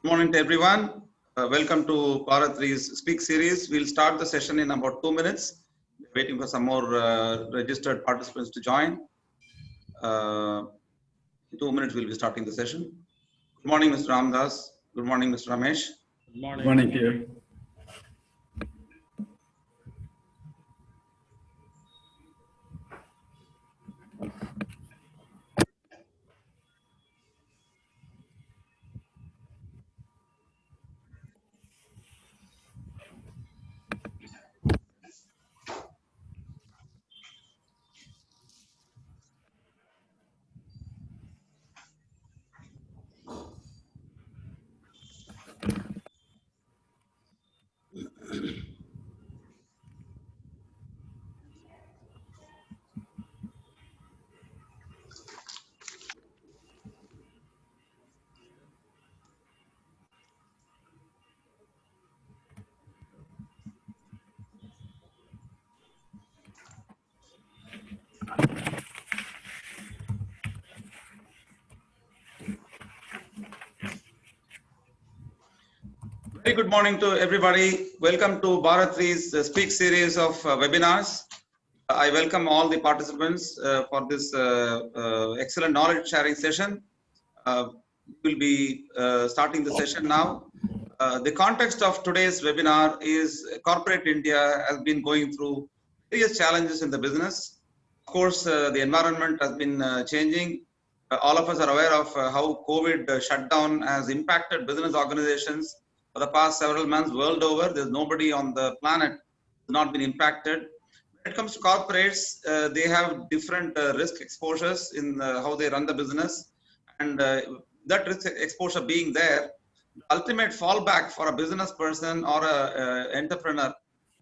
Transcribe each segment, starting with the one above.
Good morning to everyone. Welcome to Bharat 3's Speak series. We'll start the session in about 2 minutes. We're waiting for some more registered participants to join. In 2 minutes, we'll be starting the session. Good morning, Mr. Ramdas. Good morning, Mr. Ramesh. Good morning. Good morning to you. Very good morning to everybody. Welcome to Bharat 3's Speak series of webinars. I welcome all the participants for this excellent knowledge sharing session. We'll be starting the session now. The context of today's webinar is corporate India has been going through various challenges in the business. Of course, the environment has been changing. All of us are aware of how COVID shutdown has impacted business organizations for the past several months world over. There's nobody on the planet who's not been impacted. When it comes to corporates, they have different risk exposures in how they run the business, and that risk exposure being there, ultimate fallback for a business person or a entrepreneur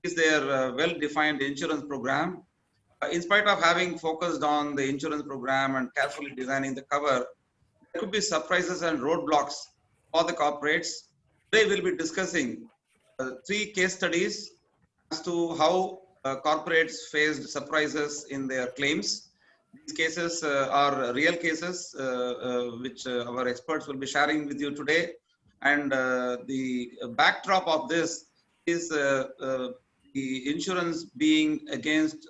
is their well-defined insurance program. In spite of having focused on the insurance program and carefully designing the cover, there could be surprises and roadblocks for the corporates. Today we'll be discussing 3 case studies as to how corporates faced surprises in their claims. These cases are real cases which our experts will be sharing with you today. And the backdrop of this is the insurance being against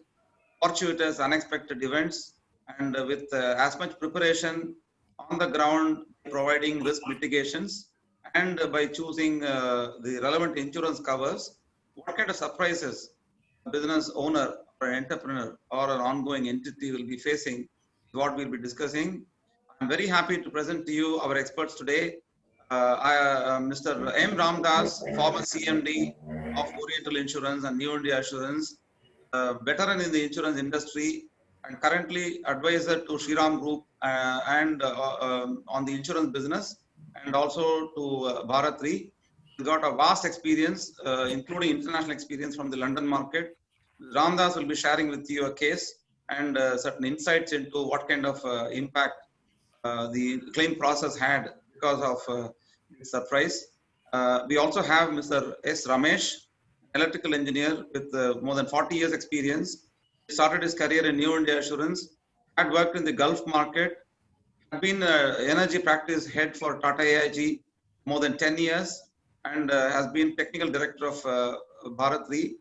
fortuitous, unexpected events, and with as much preparation on the ground, providing risk mitigations, and by choosing the relevant insurance covers, what kind of surprises a business owner or an entrepreneur or an ongoing entity will be facing is what we'll be discussing. I'm very happy to present to you our experts today. Mr. M. Ramdas, former CMD of Oriental Insurance and New India Assurance, veteran in the insurance industry and currently advisor to Shriram Group and on the insurance business and also to Bharat 3. He's got a vast experience, including international experience from the London market. Ramdas will be sharing with you a case and certain insights into what kind of impact the claim process had because of the surprise. We also have Mr. S. Ramesh, electrical engineer with more than 40 years experience. He started his career in New India Assurance, had worked in the Gulf market, had been energy practice head for Tata AIG more than 10 years, and has been technical director of Bharat 3. He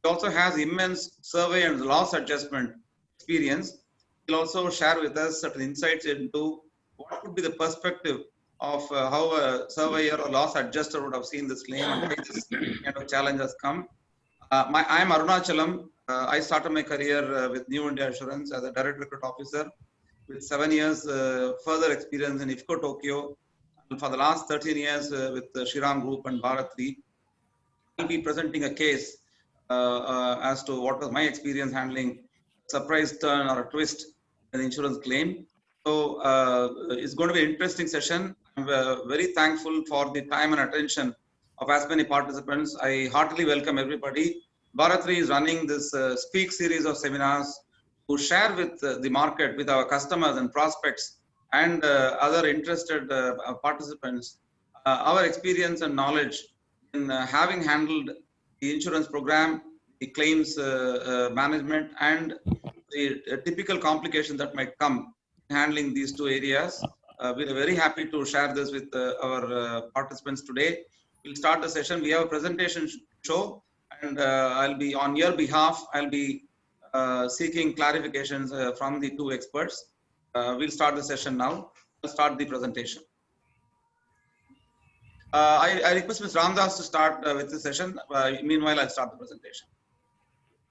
also has immense survey and loss adjustment experience. He'll also share with us certain insights into what would be the perspective of how a surveyor or loss adjuster would have seen this claim and why this kind of challenge has come. I'm Arunachalam. I started my career with New India Assurance as a direct recruit officer with 7 years further experience in IFCO Tokyo. And for the last 13 years with the Shriram Group and Bharat 3. I'll be presenting a case as to what was my experience handling surprise turn or a twist in the insurance claim. So it's going to be an interesting session. I'm very thankful for the time and attention of as many participants. I heartily welcome everybody. Bharat 3 is running this Speak series of seminars to share with the market, with our customers and prospects and other interested participants, our experience and knowledge in having handled the insurance program, the claims management, and the typical complications that might come handling these 2 areas. we're very happy to share this with our participants today. We'll start the session. We have a presentation show, and I'll be on your behalf. I'll be seeking clarifications from the two experts. We'll start the session now. I'll start the presentation. I request Mr. Ramdas to start with the session. Meanwhile, I'll start the presentation.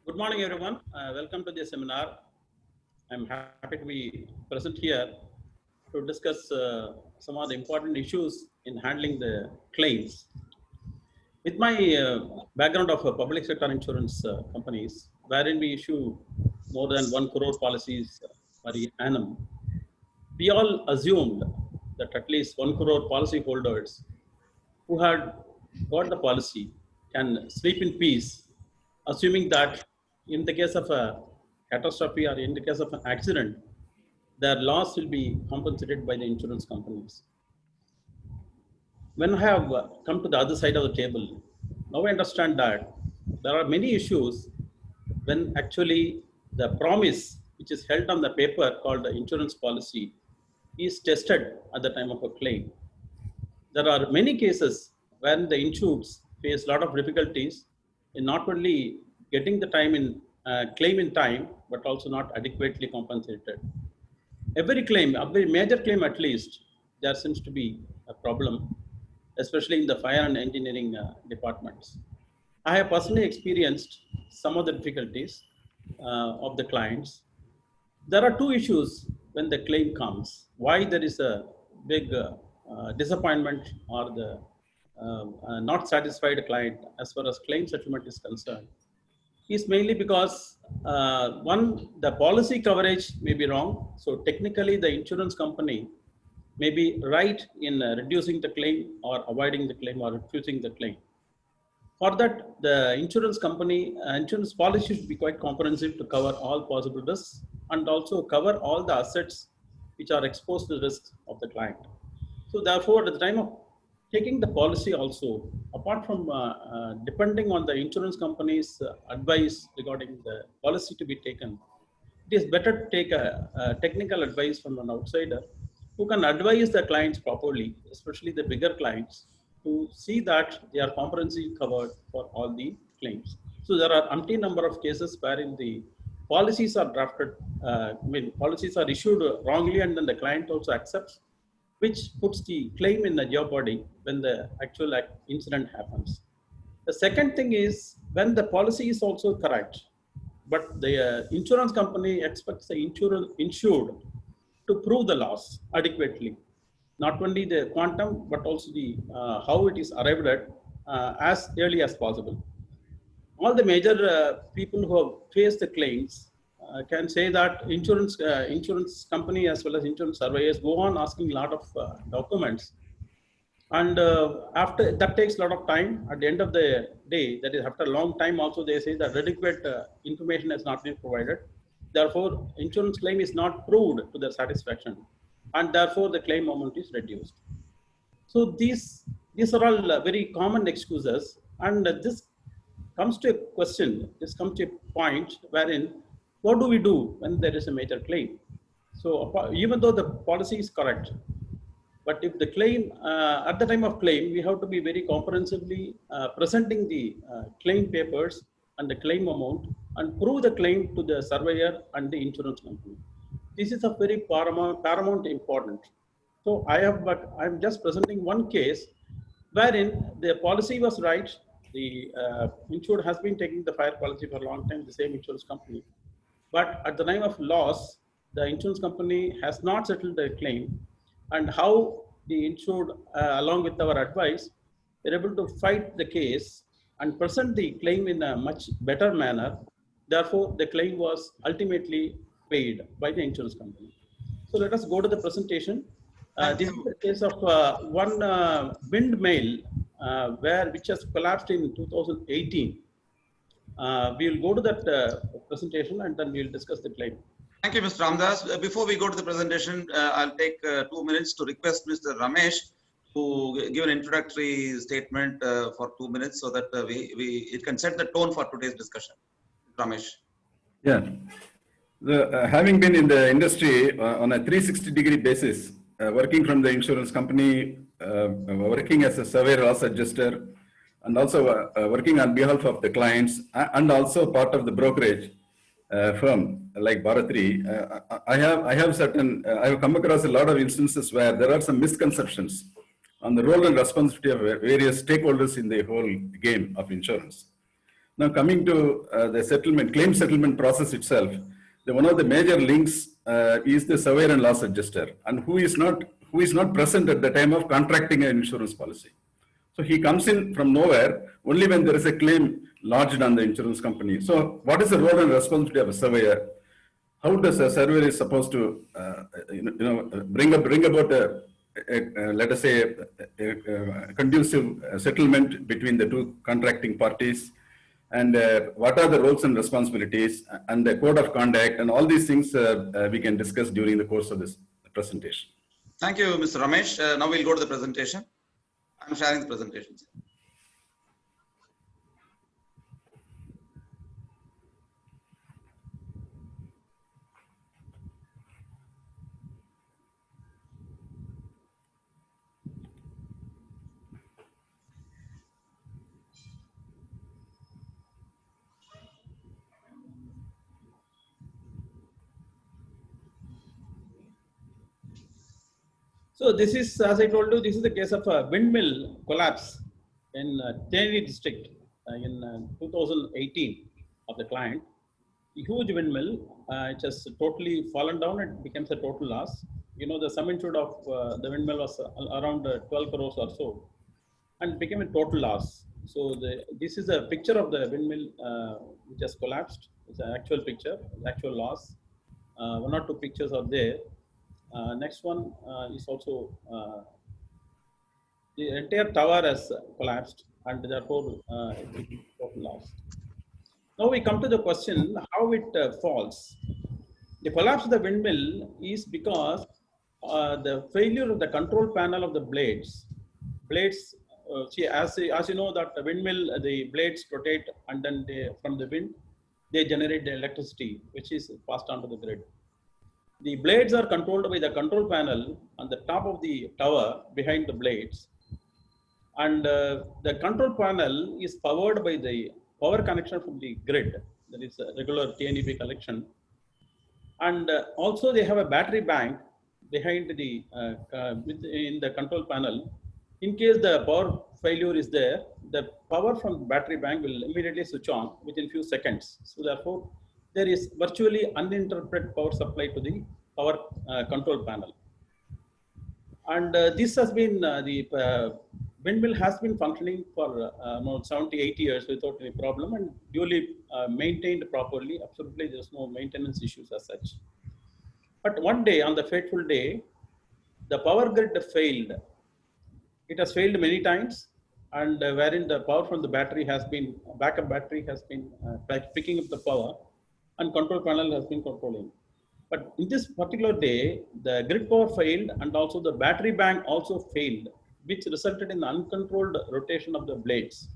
Good morning, everyone. Welcome to the seminar. I'm happy to be present here to discuss some of the important issues in handling the claims. With my background of public sector insurance companies, wherein we issue more than 1 crore policies per annum, we all assumed that at least 1 crore policy holders who had got the policy can sleep in peace, assuming that in the case of a catastrophe or in the case of an accident, their loss will be compensated by the insurance companies. When I have come to the other side of the table, now I understand that there are many issues when actually the promise which is held on the paper called the insurance policy is tested at the time of a claim. There are many cases when the insureds face a lot of difficulties in not only getting the time in claim in time, but also not adequately compensated. Every claim, every major claim at least, there seems to be a problem, especially in the fire and engineering departments. I have personally experienced some of the difficulties of the clients. There are two issues when the claim comes. Why there is a big disappointment or the not satisfied client as far as claim settlement is concerned is mainly because one, the policy coverage may be wrong. So technically the insurance company may be right in reducing the claim or avoiding the claim or refusing the claim. For that, the insurance company, insurance policy should be quite comprehensive to cover all possible risks and also cover all the assets which are exposed to the risks of the client. So therefore, at the time of taking the policy also, apart from depending on the insurance company's advice regarding the policy to be taken, it is better to take a technical advice from an outsider who can advise the clients properly, especially the bigger clients, to see that they are comprehensively covered for all the claims. So there are umpteen number of cases wherein the policies are drafted, policies are issued wrongly and then the client also accepts, which puts the claim in the jeopardy when the actual incident happens. The second thing is when the policy is also correct, but the insurance company expects the insured to prove the loss adequately, not only the quantum, but also the how it is arrived at as early as possible. All the major people who have faced the claims can say that insurance company as well as insurance surveyors go on asking a lot of documents, and after that takes a lot of time. At the end of the day, that is after a long time also, they say that adequate information has not been provided. Therefore, insurance claim is not proved to their satisfaction, and therefore the claim amount is reduced. So these are all very common excuses, and this comes to a question. This comes to a point wherein what do we do when there is a major claim? So even though the policy is correct, but if the claim, at the time of claim, we have to be very comprehensively presenting the claim papers and the claim amount and prove the claim to the surveyor and the insurance company. This is a very paramount important. So I'm just presenting one case wherein the policy was right. The insured has been taking the fire policy for a long time, the same insurance company. But at the time of loss, the insurance company has not settled the claim, and how the insured, along with our advice, were able to fight the case and present the claim in a much better manner. Therefore, the claim was ultimately paid by the insurance company. So let us go to the presentation. This is the case of one windmill which has collapsed in 2018. We will go to that presentation and then we will discuss the claim. Thank you, Mr. Ramdas. Before we go to the presentation, I'll take 2 minutes to request Mr. Ramesh to give an introductory statement for 2 minutes so that it can set the tone for today's discussion. Ramesh. Yeah. Having been in the industry on a 360-degree basis, working from the insurance company, working as a surveyor loss adjuster, and also working on behalf of the clients, and also part of the brokerage firm like Bharatri. I have come across a lot of instances where there are some misconceptions on the role and responsibility of various stakeholders in the whole game of insurance. Now, coming to the claim settlement process itself, one of the major links is the surveyor and loss adjuster, and who is not present at the time of contracting an insurance policy. So he comes in from nowhere only when there is a claim lodged on the insurance company. So what is the role and responsibility of a surveyor? How does a surveyor is supposed to bring about let us say a conducive settlement between the two contracting parties? And what are the roles and responsibilities and the code of conduct, and all these things we can discuss during the course of this presentation. Thank you, Mr. Ramesh. Now we'll go to the presentation. I'm sharing the presentation. So this is, as I told you, this is the case of a windmill collapse in Teneri district in 2018 of the client. A huge windmill, it has totally fallen down and becomes a total loss. You know, the sum insured of the windmill was around 12 crores or so, and became a total loss. So this is a picture of the windmill which has collapsed. It's an actual picture, actual loss. One or two pictures are there. Next one is also the entire tower has collapsed, and therefore total loss. Now we come to the question how it falls. The collapse of the windmill is because the failure of the control panel of the blades. See, as you know that the windmill, the blades rotate, and then from the wind they generate the electricity which is passed on to the grid. The blades are controlled by the control panel on the top of the tower behind the blades. And the control panel is powered by the power connection from the grid, that is a regular TNEB connection. And also they have a battery bank behind the, in the control panel. In case the power failure is there, the power from the battery bank will immediately switch on within few seconds. So therefore, there is virtually uninterrupted power supply to the power control panel. And this has been, the windmill has been functioning for about 70, 80 years without any problem, and duly maintained properly. Absolutely, there's no maintenance issues as such. But one day, on the fateful day, the power grid failed. It has failed many times, and wherein the power from the battery has been, backup battery has been picking up the power, and control panel has been controlling. But in this particular day, the grid power failed, and also the battery bank also failed, which resulted in the uncontrolled rotation of the blades.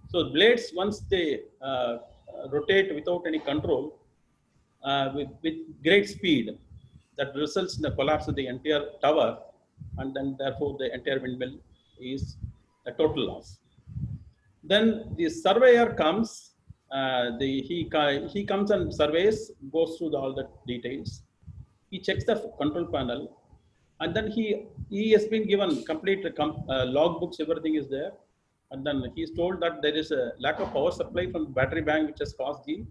So blades, once they rotate without any control, with great speed, that results in the collapse of the entire tower, and then therefore the entire windmill is a total loss. Then the surveyor comes. He comes and surveys, goes through all the details. He checks the control panel, and then he has been given complete log books. Everything is there, and then he is told that there is a lack of power supply from the battery bank, which has caused the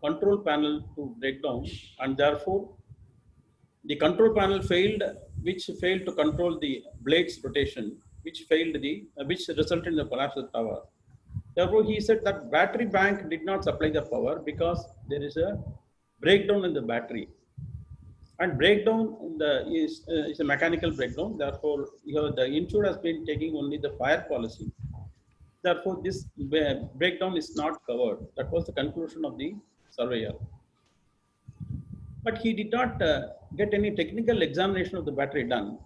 control panel to break down, and therefore the control panel failed, which failed to control the blades rotation, which resulted in the collapse of the tower. Therefore, he said that battery bank did not supply the power because there is a breakdown in the battery. And breakdown is a mechanical breakdown. Therefore, the insured has been taking only the fire policy. Therefore, this breakdown is not covered. That was the conclusion of the surveyor. But he did not get any technical examination of the battery done.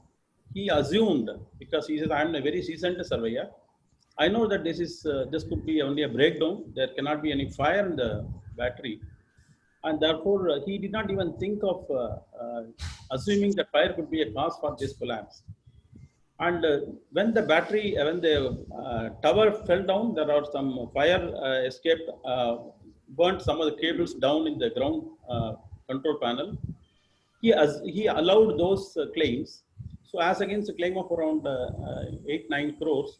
He assumed, because he says, I am a very seasoned surveyor, I know that this could be only a breakdown. There cannot be any fire in the battery. and therefore he did not even think of assuming that fire could be a cause for this collapse. And when the battery, when the tower fell down, there are some fire escaped, burnt some of the cables down in the ground control panel. He allowed those claims. So as against a claim of around 8-9 crores,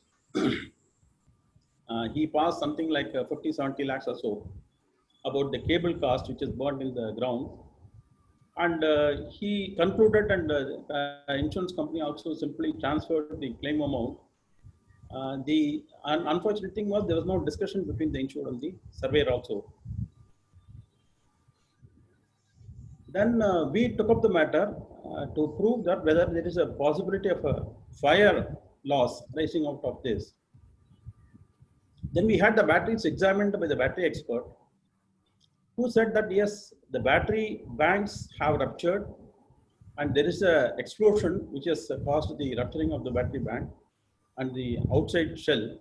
he passed something like 50-70 lakhs or so about the cable cost which is burnt in the ground. And he concluded, and insurance company also simply transferred the claim amount. The unfortunate thing was there was no discussion between the insured and the surveyor also. Then we took up the matter to prove that whether there is a possibility of a fire loss rising out of this. Then we had the batteries examined by the battery expert, who said that yes, the battery banks have ruptured and there is a explosion which has caused the rupturing of the battery bank and the outside shell.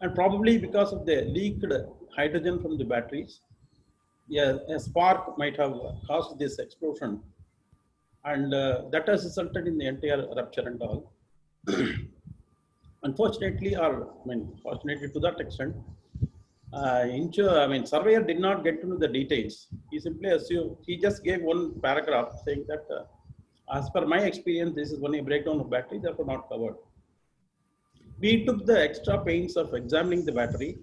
And probably because of the leaked hydrogen from the batteries, yeah, a spark might have caused this explosion, and that has resulted in the entire rupture and all. Unfortunately, or I mean, fortunately to that extent, surveyor did not get to know the details. He simply assumed, he just gave one paragraph saying that, as per my experience, this is only a breakdown of battery, therefore not covered. We took the extra pains of examining the battery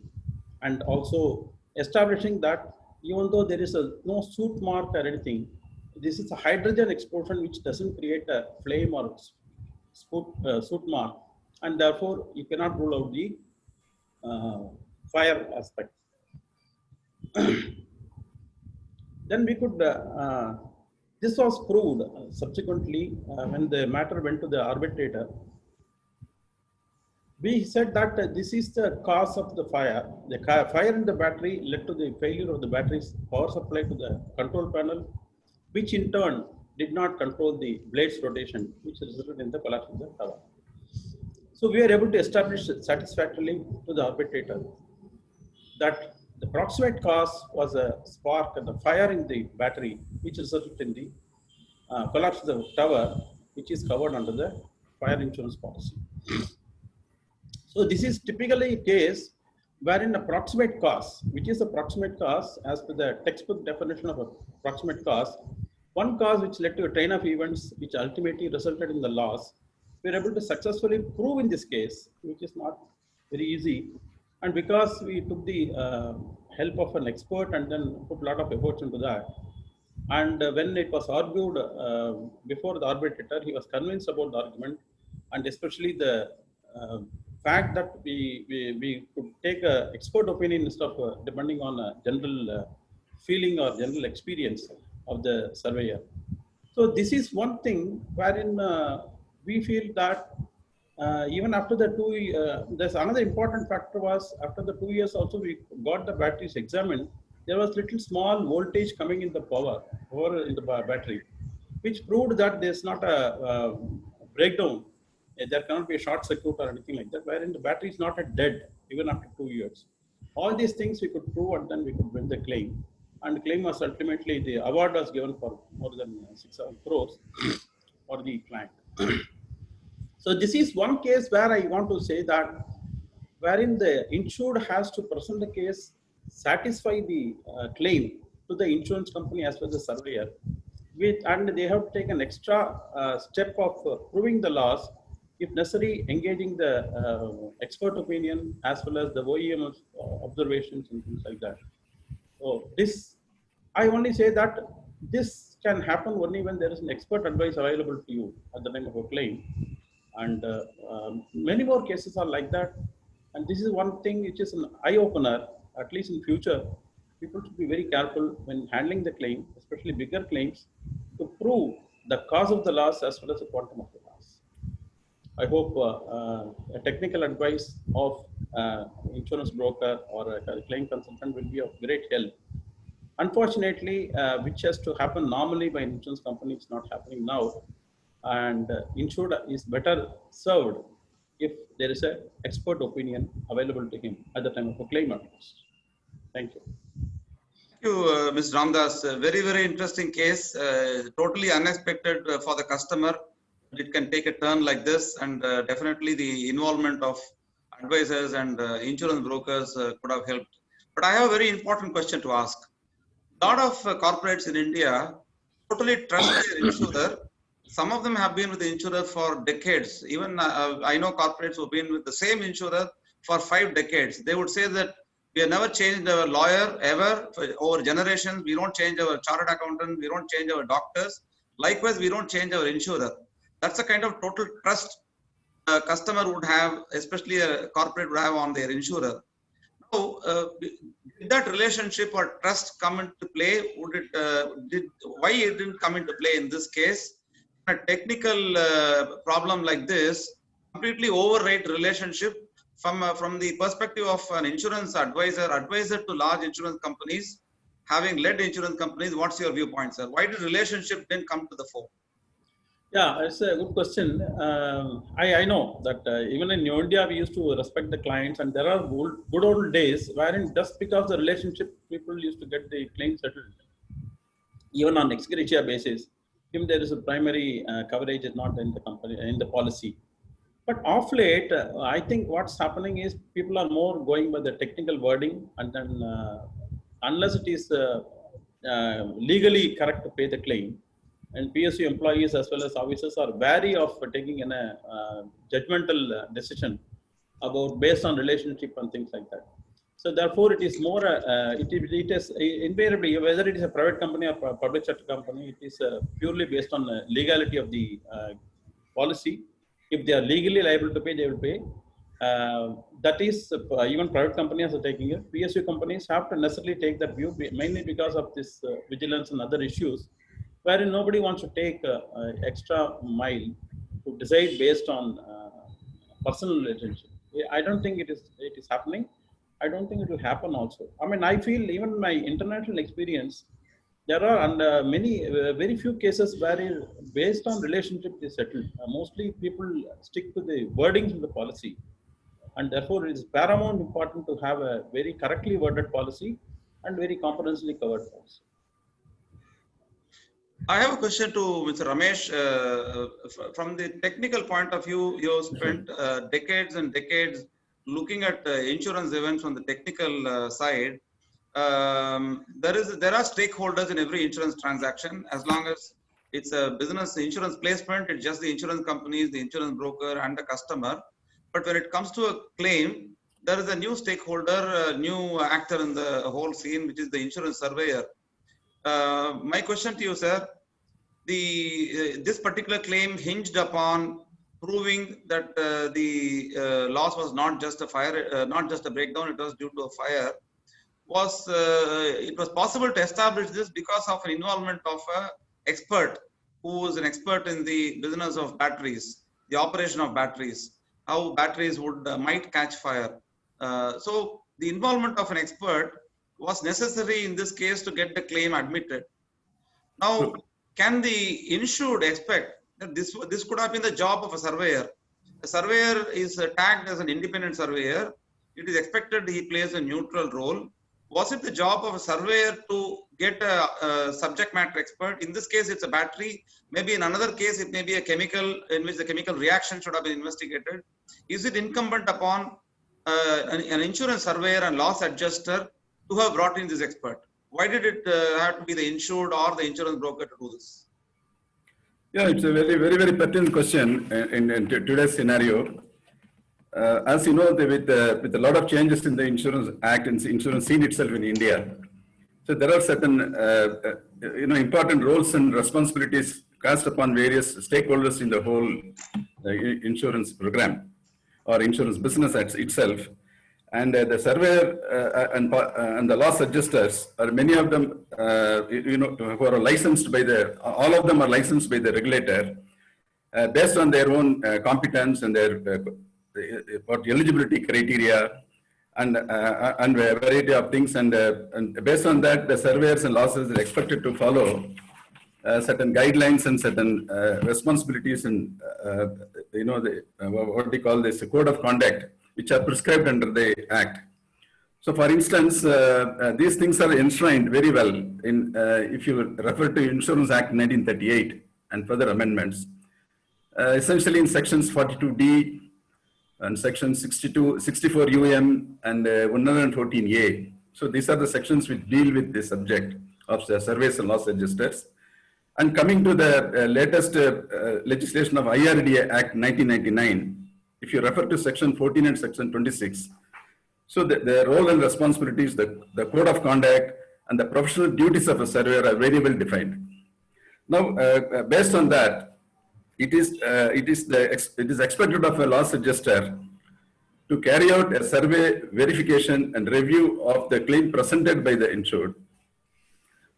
and also establishing that even though there is no soot mark or anything, this is a hydrogen explosion which doesn't create a flame or soot mark, and therefore you cannot rule out the fire aspect. Then we could, this was proved subsequently when the matter went to the arbitrator. We said that this is the cause of the fire. The fire in the battery led to the failure of the battery's power supply to the control panel, which in turn did not control the blade's rotation, which resulted in the collapse of the tower. So we were able to establish satisfactorily to the arbitrator that the proximate cause was a spark and the fire in the battery, which resulted in the collapse of the tower, which is covered under the fire insurance policy. So this is typically a case wherein a proximate cause, which is a proximate cause as per the textbook definition of a proximate cause, one cause which led to a train of events which ultimately resulted in the loss, we were able to successfully prove in this case, which is not very easy. And because we took the help of an expert and then put a lot of efforts into that, and when it was argued before the arbitrator, he was convinced about the argument, and especially the fact that we could take an expert opinion instead of depending on a general feeling or general experience of the surveyor. So this is one thing wherein we feel that even after the there's another important factor was after the 2 years also we got the batteries examined. There was little small voltage coming in the power or in the battery, which proved that there's not a breakdown. There cannot be a short circuit or anything like that, wherein the battery is not dead even after 2 years. All these things we could prove, and then we could win the claim. And the claim was ultimately, the award was given for more than 6-7 crores for the client. So this is one case where I want to say that wherein the insured has to present the case, satisfy the claim to the insurance company as well as the surveyor, and they have to take an extra step of proving the loss, if necessary, engaging the expert opinion as well as the OEM observations and things like that. So this, I only say that this can happen only when there is an expert advice available to you at the time of a claim. And many more cases are like that. And this is one thing which is an eye-opener, at least in future. People should be very careful when handling the claim, especially bigger claims, to prove the cause of the loss as well as the quantum of the loss. I hope a technical advice of insurance broker or a claim consultant will be of great help. Unfortunately, which has to happen normally by insurance company, it's not happening now. And insured is better served if there is an expert opinion available to him at the time of a claim. Thank you. Thank you, Ms. Ramdas. Very, very interesting case. Totally unexpected for the customer. It can take a turn like this, and definitely the involvement of advisors and insurance brokers could have helped. But I have a very important question to ask. A lot of corporates in India totally trust their insurer. Some of them have been with the insurer for decades. Even I know corporates who have been with the same insurer for 5 decades. They would say that we have never changed our lawyer ever over generations. We don't change our chartered accountant. We don't change our doctors. Likewise, we don't change our insurer. That's the kind of total trust a customer would have, especially a corporate would have on their insurer. Now, did that relationship or trust come into play? Would it? Why it didn't come into play in this case? A technical problem like this completely override relationship from the perspective of an insurance advisor to large insurance companies, having led insurance companies. What's your viewpoint, sir? Why did relationship didn't come to the fore? Yeah, it's a good question. I know that even in New India, we used to respect the clients, and there are good old days wherein just because the relationship, people used to get the claim settled, even on ex gratia basis, if there is a primary coverage is not in the company in the policy. But of late, I think what's happening is people are more going by the technical wording, and then unless it is legally correct to pay the claim, and PSU employees as well as officers are wary of taking a judgmental decision about based on relationship and things like that. So therefore, it is more, it is invariably, whether it is a private company or public sector company, it is purely based on legality of the policy. If they are legally liable to pay, they will pay. That is, even private companies are taking it. PSU companies have to necessarily take that view, mainly because of this vigilance and other issues, wherein nobody wants to take extra mile to decide based on personal relationship. I don't think it is happening. I don't think it will happen also. I mean, I feel even my international experience, there are many, very few cases where based on relationship is settled. Mostly people stick to the wordings of the policy. And therefore, it is paramount important to have a very correctly worded policy and very comprehensively covered policy. I have a question to Mr. Ramesh. From the technical point of view, you spent decades and decades looking at insurance events from the technical side. There are stakeholders in every insurance transaction. As long as it's a business insurance placement, it's just the insurance companies, the insurance broker, and the customer. But when it comes to a claim, there is a new stakeholder, a new actor in the whole scene, which is the insurance surveyor. My question to you, sir, this particular claim hinged upon proving that the loss was not just a fire, not just a breakdown, it was due to a fire. It was possible to establish this because of an involvement of an expert who is an expert in the business of batteries, the operation of batteries, how batteries might catch fire. So the involvement of an expert was necessary in this case to get the claim admitted. Now, can the insured expect that this could have been the job of a surveyor? A surveyor is tagged as an independent surveyor. It is expected he plays a neutral role. Was it the job of a surveyor to get a subject matter expert? In this case, it's a battery. Maybe in another case, it may be a chemical in which the chemical reaction should have been investigated. Is it incumbent upon an insurance surveyor and loss adjuster to have brought in this expert? Why did it have to be the insured or the insurance broker to do this? Yeah, it's a very, very, very pertinent question in today's scenario. As you know, with a lot of changes in the Insurance Act and insurance scene itself in India, so there are certain important roles and responsibilities cast upon various stakeholders in the whole insurance program or insurance business itself. And the surveyor and the loss adjusters are many of them, who are licensed by all of them are licensed by the regulator based on their own competence and their eligibility criteria and a variety of things. And based on that, the surveyors and losses are expected to follow certain guidelines and certain responsibilities and what we call this code of conduct, which are prescribed under the Act. So for instance, these things are enshrined very well in, if you refer to Insurance Act 1938 and further amendments, essentially in sections 42D and section 62, 64 UM and 114A. So these are the sections which deal with the subject of the surveys and loss registers. And coming to the latest legislation of IRDA Act 1999, if you refer to section 14 and section 26, so the role and responsibilities, the code of conduct and the professional duties of a surveyor are very well defined. Now, based on that, it is expected of a loss adjuster to carry out a survey, verification and review of the claim presented by the insured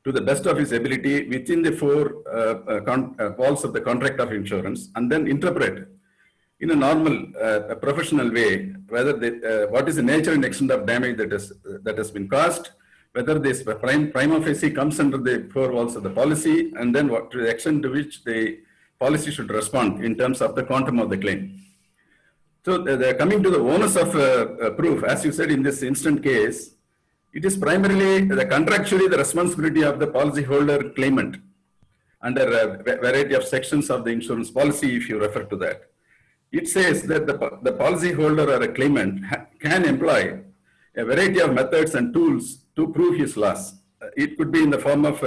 to the best of his ability within the four walls of the contract of insurance, and then interpret in a normal professional way whether what is the nature and extent of damage that has been caused, whether this prima facie comes under the four walls of the policy, and then what to the extent to which the policy should respond in terms of the quantum of the claim. So coming to the onus of proof, as you said in this instant case, it is primarily contractually the responsibility of the policyholder claimant under a variety of sections of the insurance policy, if you refer to that. It says that the policyholder or a claimant can employ a variety of methods and tools to prove his loss. It could be in the form of,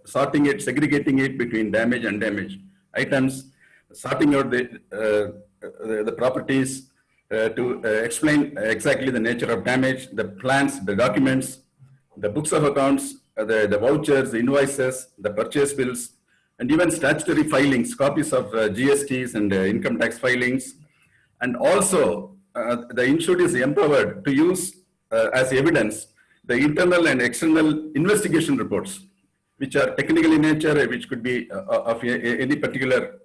sorting it, segregating it between damage and damaged items, sorting out the properties, to explain exactly the nature of damage, the plans, the documents, the books of accounts, the vouchers, the invoices, the purchase bills, and even statutory filings, copies of GSTs and income tax filings. And also, the insured is empowered to use as evidence the internal and external investigation reports, which are technical in nature, which could be of any particular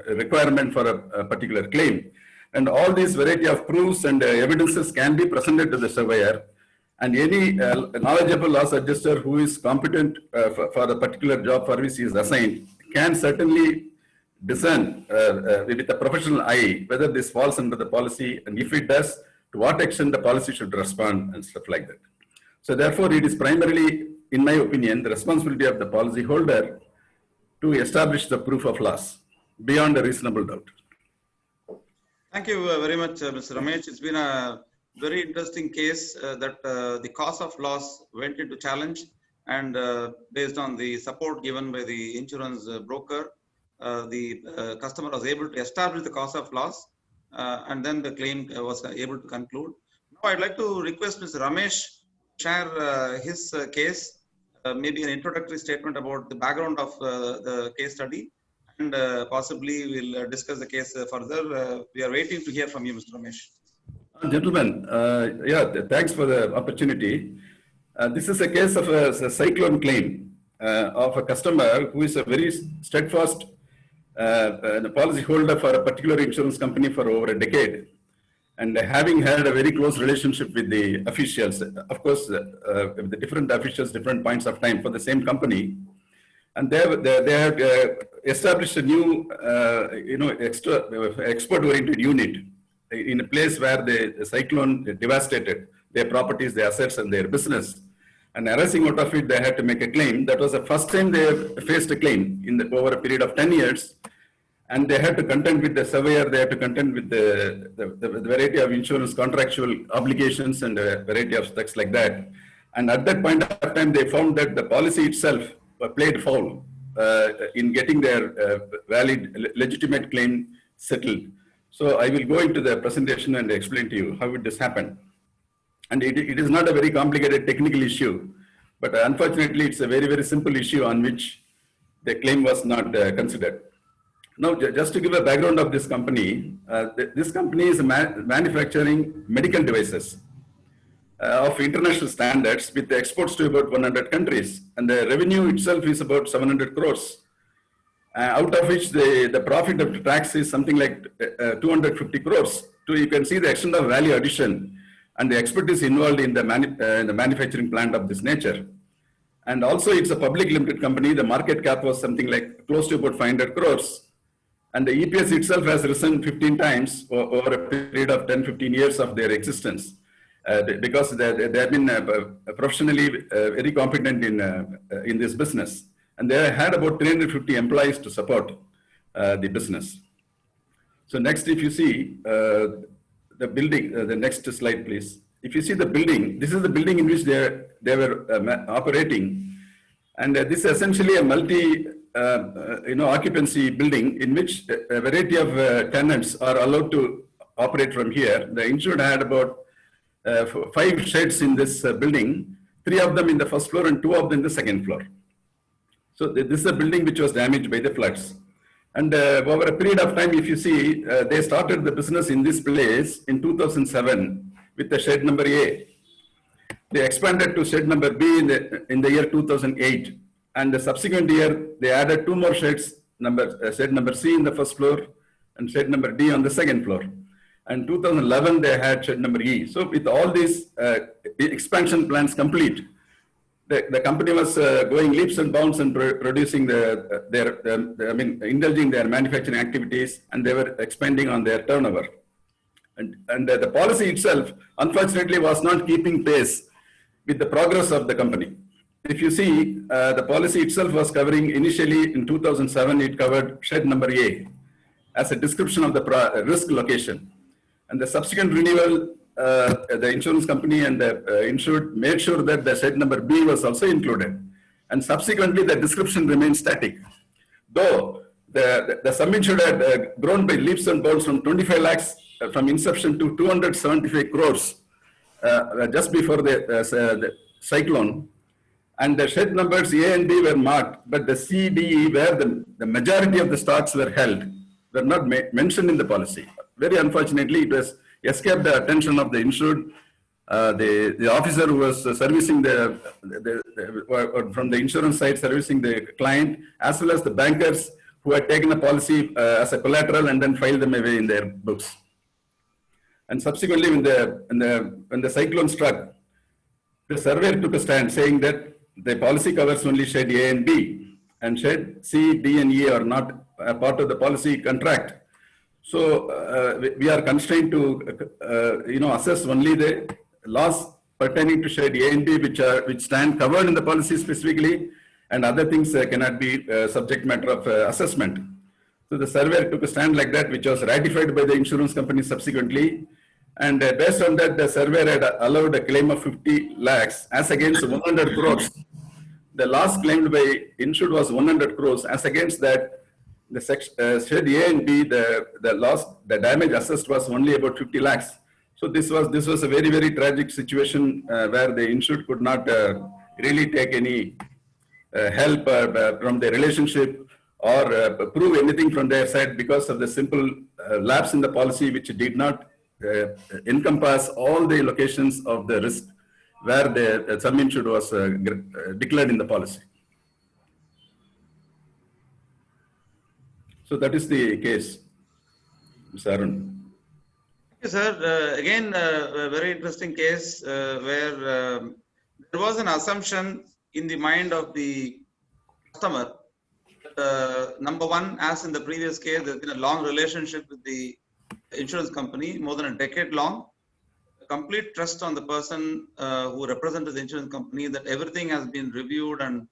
requirement for a particular claim. And all these variety of proofs and evidences can be presented to the surveyor, and any knowledgeable loss adjuster who is competent for the particular job for which he is assigned can certainly discern with a professional eye whether this falls under the policy, and if it does, to what extent the policy should respond and stuff like that. So therefore, it is primarily, in my opinion, the responsibility of the policyholder to establish the proof of loss beyond a reasonable doubt. Thank you very much, Mr. Ramesh. It's been a very interesting case that the cause of loss went into challenge, and based on the support given by the insurance broker, the customer was able to establish the cause of loss, and then the claim was able to conclude. Now I'd like to request Mr. Ramesh share his case, maybe an introductory statement about the background of the case study, and possibly we'll discuss the case further. We are waiting to hear from you, Mr. Ramesh. Gentlemen, thanks for the opportunity. This is a case of a cyclone claim of a customer who is a very steadfast policyholder for a particular insurance company for over a decade, and having had a very close relationship with the officials, of course, the different officials, different points of time for the same company. And they have established a new, expert-oriented unit in a place where the cyclone devastated their properties, their assets, and their business. And arising out of it, they had to make a claim. That was the first time they faced a claim over a period of 10 years. And they had to contend with the surveyor, they had to contend with the variety of insurance contractual obligations and a variety of things like that. And at that point of time, they found that the policy itself played foul in getting their valid, legitimate claim settled. So I will go into the presentation and explain to you how would this happen. And it is not a very complicated technical issue, but unfortunately, it's a very, very simple issue on which the claim was not considered. Now, just to give a background of this company is manufacturing medical devices of international standards with exports to about 100 countries. And the revenue itself is about 700 crores, out of which the profit after tax is something like 250 crores. So you can see the extent of value addition and the expertise involved in the manufacturing plant of this nature. And also it's a public limited company. The market cap was something like close to about 500 crores. And the EPS itself has risen 15 times over a period of 10-15 years of their existence. because they have been professionally very competent in this business, and they had about 350 employees to support the business. So next, if you see the building, the next slide, please. If you see the building, this is the building in which they were operating, and this is essentially a multi occupancy building in which a variety of tenants are allowed to operate from here. The insured had about 5 sheds in this building, 3 of them in the first floor and 2 of them in the second floor. So this is a building which was damaged by the floods. And over a period of time, if you see, they started the business in this place in 2007 with the shed number A. They expanded to shed number B in the year 2008. And the subsequent year, they added 2 more sheds, shed number C in the first floor and shed number D on the second floor. And 2011, they had shed number E. So with all these expansion plans complete, the company was going leaps and bounds and producing indulging their manufacturing activities, and they were expanding on their turnover. And the policy itself, unfortunately, was not keeping pace with the progress of the company. If you see, the policy itself was covering initially in 2007, it covered shed number A as a description of the risk location. And the subsequent renewal, the insurance company and the insured made sure that the shed number B was also included. And subsequently, the description remained static. Though the sum insured had grown by leaps and bounds from 25 lakhs from inception to 275 crores just before the cyclone. And the shed numbers A and B were marked, but the C, D, E, where the majority of the stocks were held, were not mentioned in the policy. Very unfortunately, it was escaped the attention of the insured. The officer who was servicing from the insurance side, servicing the client, as well as the bankers who had taken a policy as a collateral and then filed them away in their books. And subsequently, when the cyclone struck, the surveyor took a stand saying that the policy covers only shed A and B, and shed C, D, and E are not a part of the policy contract. So we are constrained to assess only the loss pertaining to shed A and B, which stand covered in the policy specifically, and other things cannot be subject matter of assessment. So the surveyor took a stand like that, which was ratified by the insurance company subsequently. And based on that, the surveyor had allowed a claim of 50 lakhs as against 100 crores. The loss claimed by insured was 100 crores. As against that, the shed A and B, the damage assessed was only about 50 lakhs. So this was a very, very tragic situation where the insured could not really take any help from the relationship or prove anything from their side because of the simple lapse in the policy, which did not encompass all the locations of the risk where the sum insured was declared in the policy. So that is the case, Mr. Arun. Thank you, sir. Again, a very interesting case where there was an assumption in the mind of the customer. Number one, as in the previous case, there's been a long relationship with the insurance company, more than a decade long. Complete trust on the person who represented the insurance company that everything has been reviewed and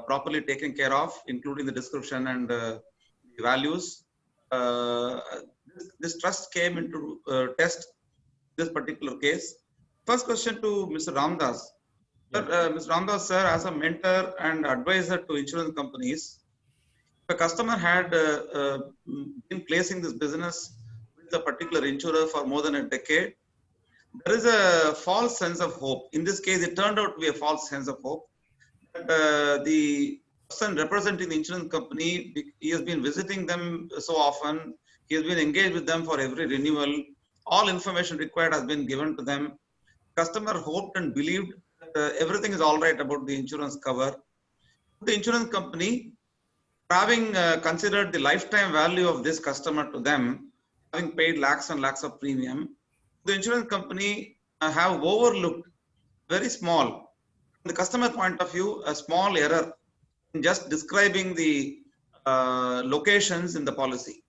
properly taken care of, including the description and the values. This trust came into test this particular case. First question to Mr. Ramdas. Mr. Ramdas, sir, as a mentor and advisor to insurance companies, if a customer had been placing this business with a particular insurer for more than a decade, there is a false sense of hope. In this case, it turned out to be a false sense of hope. The person representing the insurance company, he has been visiting them so often, he has been engaged with them for every renewal. All information required has been given to them. Customer hoped and believed that everything is all right about the insurance cover. The insurance company, having considered the lifetime value of this customer to them, having paid lakhs and lakhs of premium, the insurance company have overlooked very small, from the customer point of view, a small error in just describing the locations in the policy.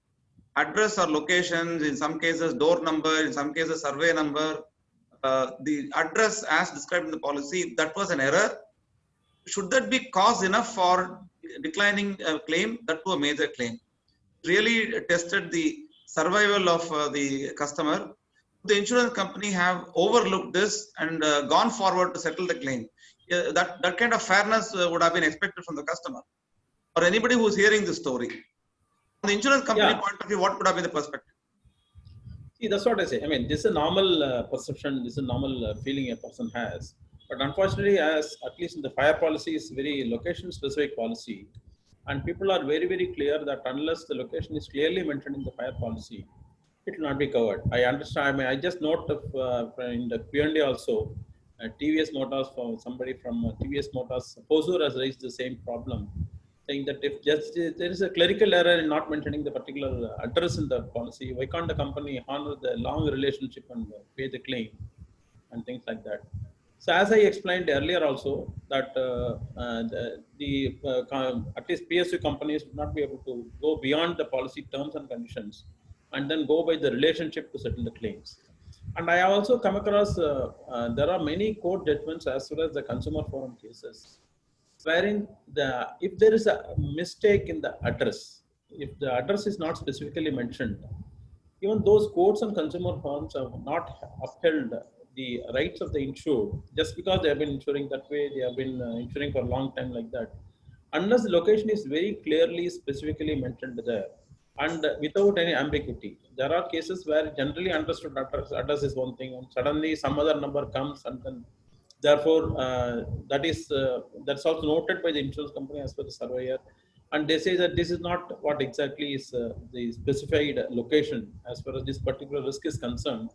Address or locations, in some cases door number, in some cases survey number, the address as described in the policy, if that was an error, should that be cause enough for declining a claim, that to a major claim? Really tested the survival of the customer. The insurance company have overlooked this and gone forward to settle the claim. That kind of fairness would have been expected from the customer or anybody who's hearing this story. From the insurance company point of view, what would have been the perspective? See, that's what I say. I mean, this is a normal perception, this is a normal feeling a person has. But unfortunately, as at least in the fire policy is very location-specific policy, and people are very, very clear that unless the location is clearly mentioned in the fire policy, it will not be covered. I understand. I mean, I just note of, in the Q&A also, TVS Motors, from somebody from TVS Motors, Hosur has raised the same problem, saying that if just there is a clerical error in not mentioning the particular address in the policy, why can't the company honor the long relationship and pay the claim and things like that? So as I explained earlier also that at least PSU companies would not be able to go beyond the policy terms and conditions and then go by the relationship to settle the claims. And I have also come across, there are many court judgments as well as the consumer forum cases, wherein if there is a mistake in the address, if the address is not specifically mentioned, even those courts and consumer forums have not upheld the rights of the insured just because they have been insuring that way, they have been insuring for a long time like that. Unless the location is very clearly, specifically mentioned there and without any ambiguity. There are cases where generally understood address is one thing and suddenly some other number comes and then therefore that's also noted by the insurance company as per the surveyor. And they say that this is not what exactly is the specified location as far as this particular risk is concerned.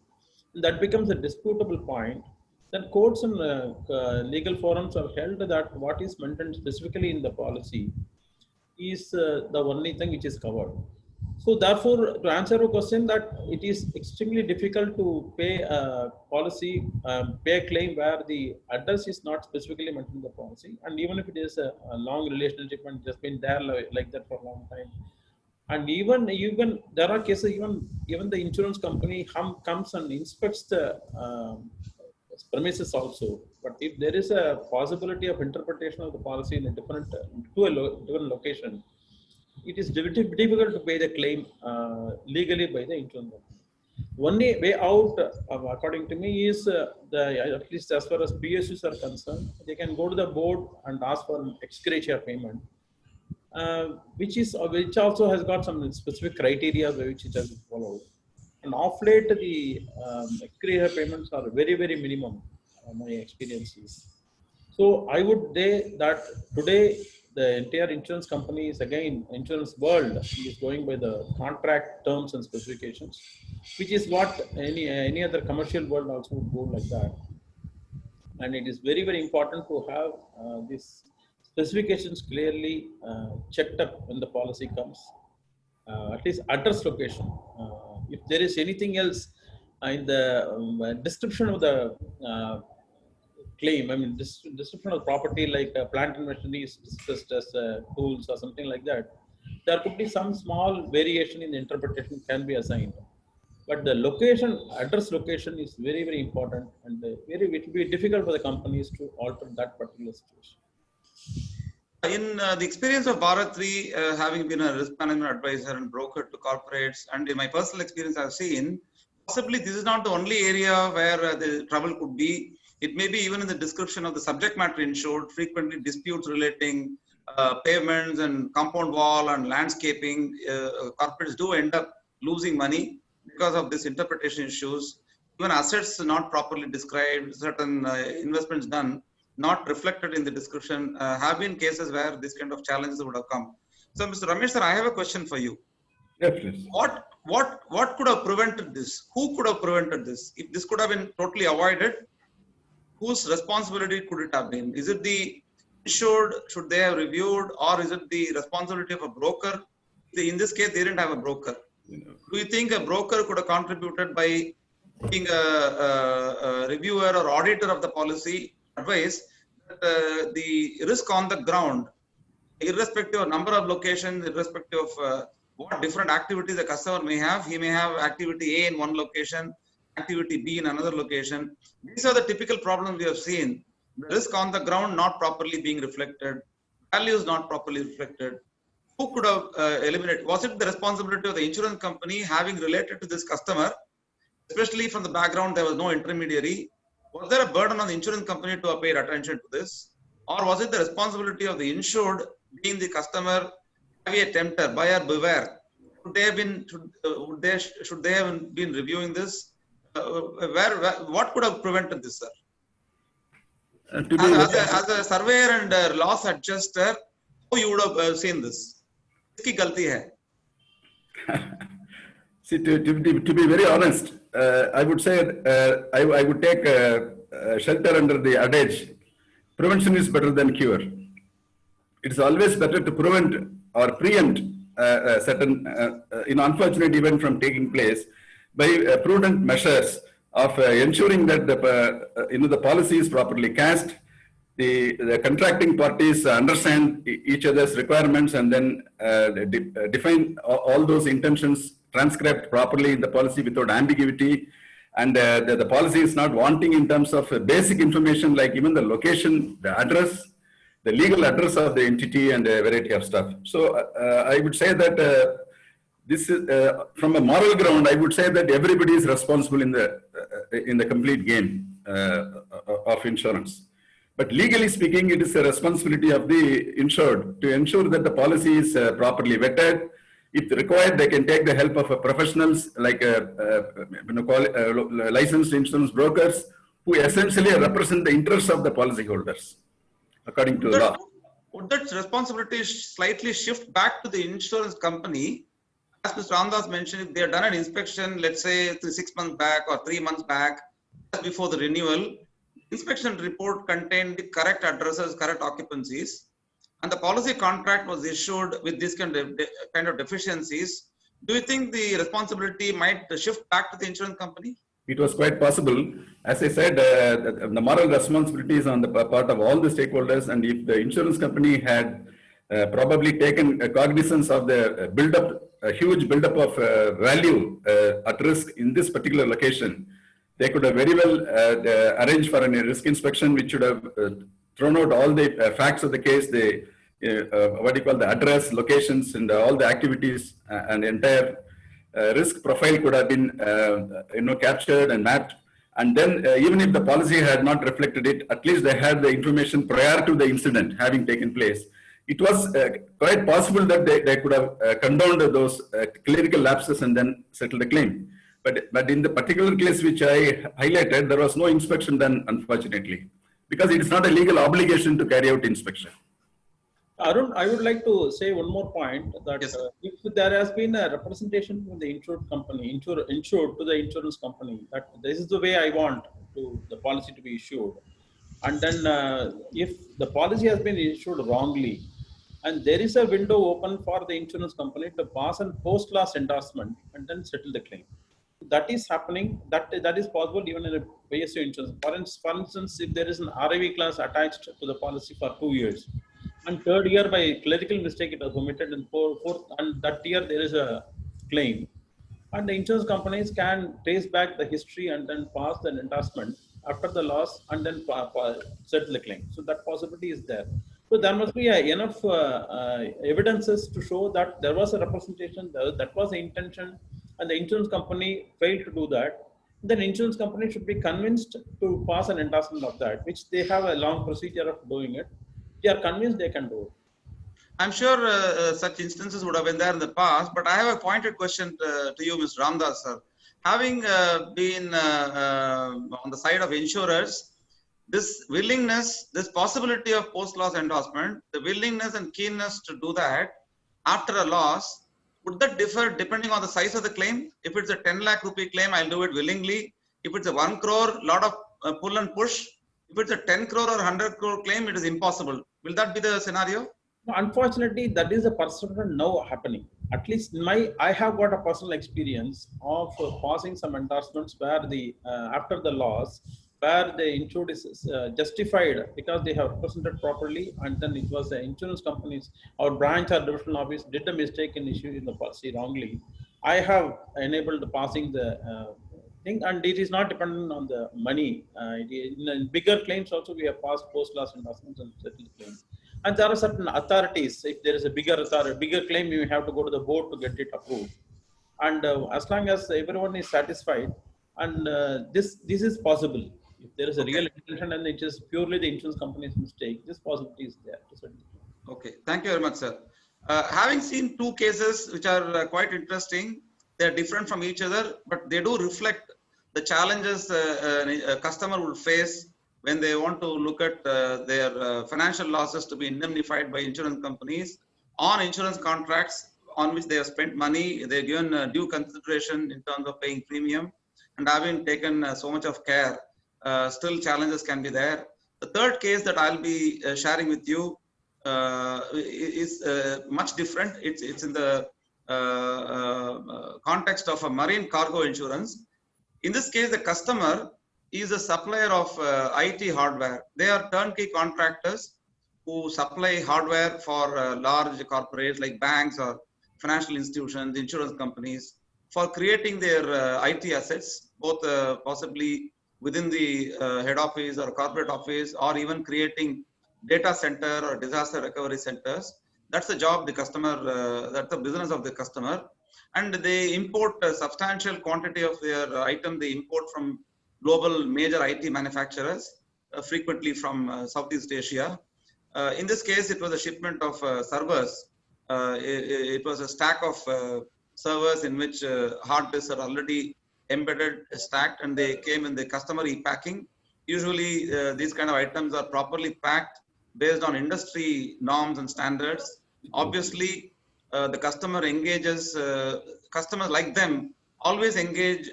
That becomes a disputable point. Then courts and legal forums have held that what is mentioned specifically in the policy is the only thing which is covered. So therefore, to answer your question, that it is extremely difficult to pay a policy, pay a claim where the address is not specifically mentioned in the policy, and even if it is a long relationship and just been there like that for a long time. And even there are cases, even the insurance company comes and inspects the premises also. But if there is a possibility of interpretation of the policy in a different location, it is difficult to pay the claim legally by the insurance company. Only way out, according to me, is at least as far as PSUs are concerned, they can go to the board and ask for an ex gratia payment. Which also has got some specific criteria which it has been followed. And off late, the ex gratia payments are very, very minimum, my experience is. So I would say that today the entire insurance company is again, insurance world is going by the contract terms and specifications, which is what any other commercial world also would go like that. And it is very, very important to have this specifications clearly checked up when the policy comes, at least address location. If there is anything else in the description of the claim, I mean, description of property like plant and machinery is discussed as tools or something like that, there could be some small variation in the interpretation can be assigned. But the location, address location is very, very important, and it will be difficult for the companies to alter that particular situation. In the experience of Bharat 3, having been a risk management advisor and broker to corporates, and in my personal experience, I've seen possibly this is not the only area where the trouble could be. It may be even in the description of the subject matter insured, frequently disputes relating pavements and compound wall and landscaping. Corporates do end up losing money because of this interpretation issues. Even assets not properly described, certain investments done, not reflected in the description, have been cases where this kind of challenges would have come. So, Mr. Ramesh sir, I have a question for you. Yes, please. What could have prevented this? Who could have prevented this? If this could have been totally avoided, whose responsibility could it have been? Is it the insured? Should they have reviewed, or is it the responsibility of a broker? In this case, they didn't have a broker. Do you think a broker could have contributed by being a reviewer or auditor of the policy? Advice that the risk on the ground, irrespective of number of locations, irrespective of what different activities the customer may have, he may have activity A in one location, activity B in another location. These are the typical problems we have seen. The risk on the ground not properly being reflected, values not properly reflected. Who could have eliminated? Was it the responsibility of the insurance company having related to this customer, especially from the background there was no intermediary? Was there a burden on the insurance company to have paid attention to this? Or was it the responsibility of the insured, being the customer, be a tempter, buyer beware? Should they have been, should they have been reviewing this? What could have prevented this, sir? To be As a surveyor and a loss adjuster, how you would have seen this? Kiski galti hai? See, to be very honest, I would say I would take shelter under the adage, prevention is better than cure. It's always better to prevent or preempt a certain unfortunate event from taking place by prudent measures of ensuring that the policy is properly cast, the contracting parties understand each other's requirements, and then define all those intentions transcribed properly in the policy without ambiguity. And the policy is not wanting in terms of basic information like even the location, the address, the legal address of the entity, and a variety of stuff. So I would say that this is from a moral ground. I would say that everybody is responsible in the complete game of insurance. But legally speaking, it is the responsibility of the insured to ensure that the policy is properly vetted. If required, they can take the help of professionals like licensed insurance brokers who essentially represent the interests of the policyholders according to the law. Would that responsibility slightly shift back to the insurance company? As Mr. Ramdas mentioned, if they have done an inspection, let's say 6 months back or 3 months back, just before the renewal, inspection report contained the correct addresses, correct occupancies, and the policy contract was issued with this kind of deficiencies, do you think the responsibility might shift back to the insurance company? It was quite possible. As I said, the moral responsibility is on the part of all the stakeholders, and if the insurance company had probably taken cognizance of the build-up, a huge build-up of value at risk in this particular location, they could have very well arranged for a risk inspection, which should have thrown out all the facts of the case, the the address, locations, and all the activities, and entire risk profile could have been captured and mapped. And then even if the policy had not reflected it, at least they had the information prior to the incident having taken place. It was quite possible that they could have condoned those clerical lapses and then settled the claim. But in the particular case which I highlighted, there was no inspection done, unfortunately, because it is not a legal obligation to carry out inspection. Arun, I would like to say one more point that yes, if there has been a representation from the insured company, insured to the insurance company, that this is the way I want the policy to be issued, and then if the policy has been issued wrongly, and there is a window open for the insurance company to pass a post-loss endorsement and then settle the claim. That is happening. That is possible even in a PSU insurance. For instance, if there is an RIV class attached to the policy for 2 years, and third year by clerical mistake it was omitted, and fourth and that year there is a claim, and the insurance companies can trace back the history and then pass the endorsement after the loss and then settle the claim. So that possibility is there. So there must be enough evidences to show that there was a representation, that was the intention, and the insurance company failed to do that. Then insurance company should be convinced to pass an endorsement of that, which they have a long procedure of doing it. They are convinced they can do it. I'm sure such instances would have been there in the past, but I have a pointed question to you, Mr. Ramdas, sir. Having been on the side of insurers, this willingness, this possibility of post-loss endorsement, the willingness and keenness to do that after a loss, would that differ depending on the size of the claim? If it's a 10 lakh rupee claim, I'll do it willingly. If it's a 1 crore, lot of pull and push. If it's a 10 crore or 100 crore claim, it is impossible. Will that be the scenario? Unfortunately, that is a personal now happening. At least I have got a personal experience of passing some endorsements where the after the loss, where the insured is justified because they have represented properly, and then it was the insurance companies, our branch or divisional office did a mistake in issuing the policy wrongly. I have enabled passing the thing, and it is not dependent on the money. In bigger claims also, we have passed post-loss investments and settled claims. And there are certain authorities. If there is a bigger authority, bigger claim, you have to go to the board to get it approved. And as long as everyone is satisfied, and this is possible. If there is a real intention and it is purely the insurance company's mistake, this possibility is there to settle. Okay, thank you very much, sir. Having seen two cases which are quite interesting, they are different from each other, but they do reflect the challenges a customer will face when they want to look at their financial losses to be indemnified by insurance companies on insurance contracts on which they have spent money, they have given due consideration in terms of paying premium, and having taken so much of care, still challenges can be there. The third case that I'll be sharing with you is much different. It's in the context of a marine cargo insurance. In this case, the customer is a supplier of IT hardware. They are turnkey contractors who supply hardware for large corporates like banks or financial institutions, insurance companies, for creating their IT assets, both possibly within the head office or corporate office, or even creating data center or disaster recovery centers. That's the job the customer, that's the business of the customer. And they import a substantial quantity of their item. They import from global major IT manufacturers, frequently from Southeast Asia. In this case, it was a shipment of servers. It was a stack of servers in which hard disks are already embedded, stacked, and they came in the customer e-packing. Usually, these kind of items are properly packed based on industry norms and standards. Obviously, the customer engages, customers like them always engage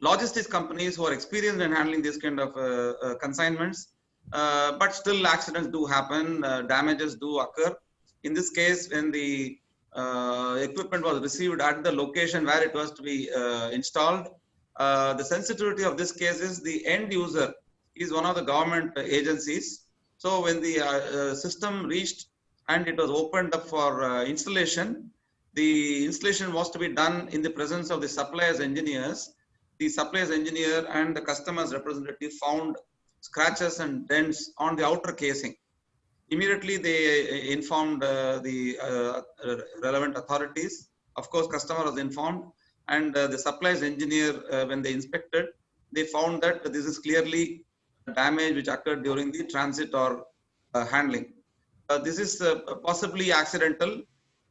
logistics companies who are experienced in handling this kind of consignments, but still accidents do happen, damages do occur. In this case, when the equipment was received at the location where it was to be installed, the sensitivity of this case is the end user is one of the government agencies. So when the system reached and it was opened up for installation, the installation was to be done in the presence of the supplier's engineers. The supplier's engineer and the customer's representative found scratches and dents on the outer casing. Immediately, they informed the relevant authorities. Of course, customer was informed, and the supplier's engineer, when they inspected, they found that this is clearly damage which occurred during the transit or handling. This is possibly accidental.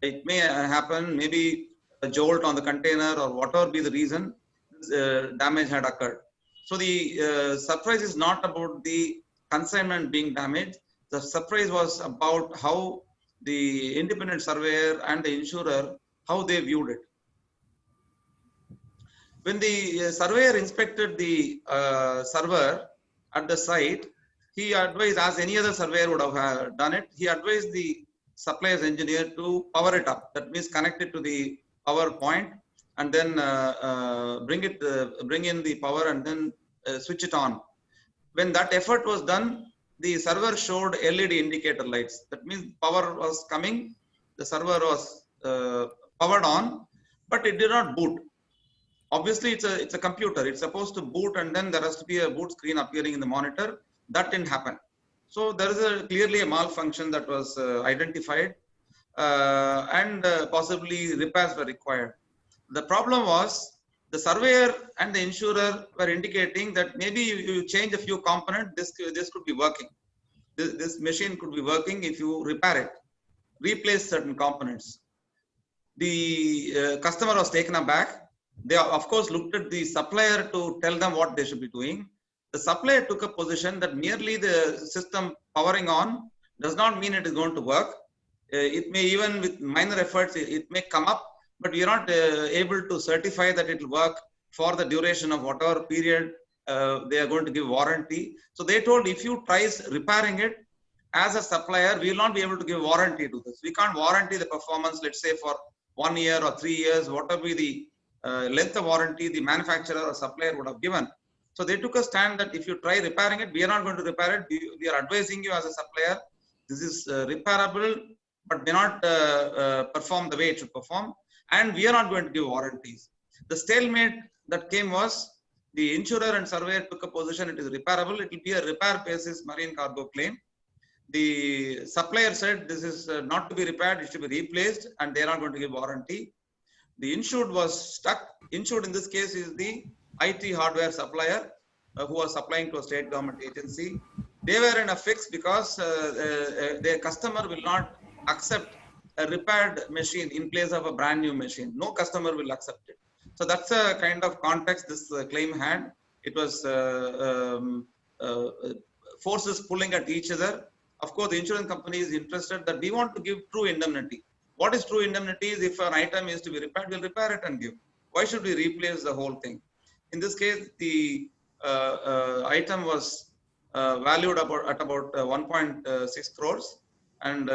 It may happen, maybe a jolt on the container or whatever be the reason, damage had occurred. So the surprise is not about the consignment being damaged. The surprise was about how the independent surveyor and the insurer, how they viewed it. When the surveyor inspected the server at the site, he advised, as any other surveyor would have done it, he advised the supplier's engineer to power it up. That means connect it to the power point and then bring in the power and then switch it on. When that effort was done, the server showed LED indicator lights. That means power was coming, the server was powered on, but it did not boot. Obviously, it's a computer. It's supposed to boot, and then there has to be a boot screen appearing in the monitor. That didn't happen. So there is clearly a malfunction that was identified, and possibly repairs were required. The problem was the surveyor and the insurer were indicating that maybe you change a few components, this could be working. This machine could be working if you repair it, replace certain components. The customer was taken aback. They, of course, looked at the supplier to tell them what they should be doing. The supplier took a position that merely the system powering on does not mean it is going to work. It may, even with minor efforts, it may come up, but we are not able to certify that it will work for the duration of whatever period they are going to give warranty. So they told, if you try repairing it as a supplier, we will not be able to give warranty to this. We can't warranty the performance, let's say for 1 year or 3 years, whatever be the length of warranty the manufacturer or supplier would have given. So they took a stand that if you try repairing it, we are not going to repair it. We are advising you as a supplier, this is repairable, but may not perform the way it should perform. And we are not going to give warranties. The stalemate that came was The insurer and surveyor took a position it is repairable. It will be a repair basis marine cargo claim. The supplier said this is not to be repaired, it should be replaced, and they are not going to give warranty. The insured was stuck. Insured in this case is the IT hardware supplier who was supplying to a state government agency. They were in a fix because their customer will not accept a repaired machine in place of a brand new machine. No customer will accept it. So that's a kind of context this claim had. It was forces pulling at each other. Of course, the insurance company is interested that we want to give true indemnity. What is true indemnity is if an item is to be repaired, we'll repair it and give. Why should we replace the whole thing? In this case, the item was valued at about 1.6 crores. And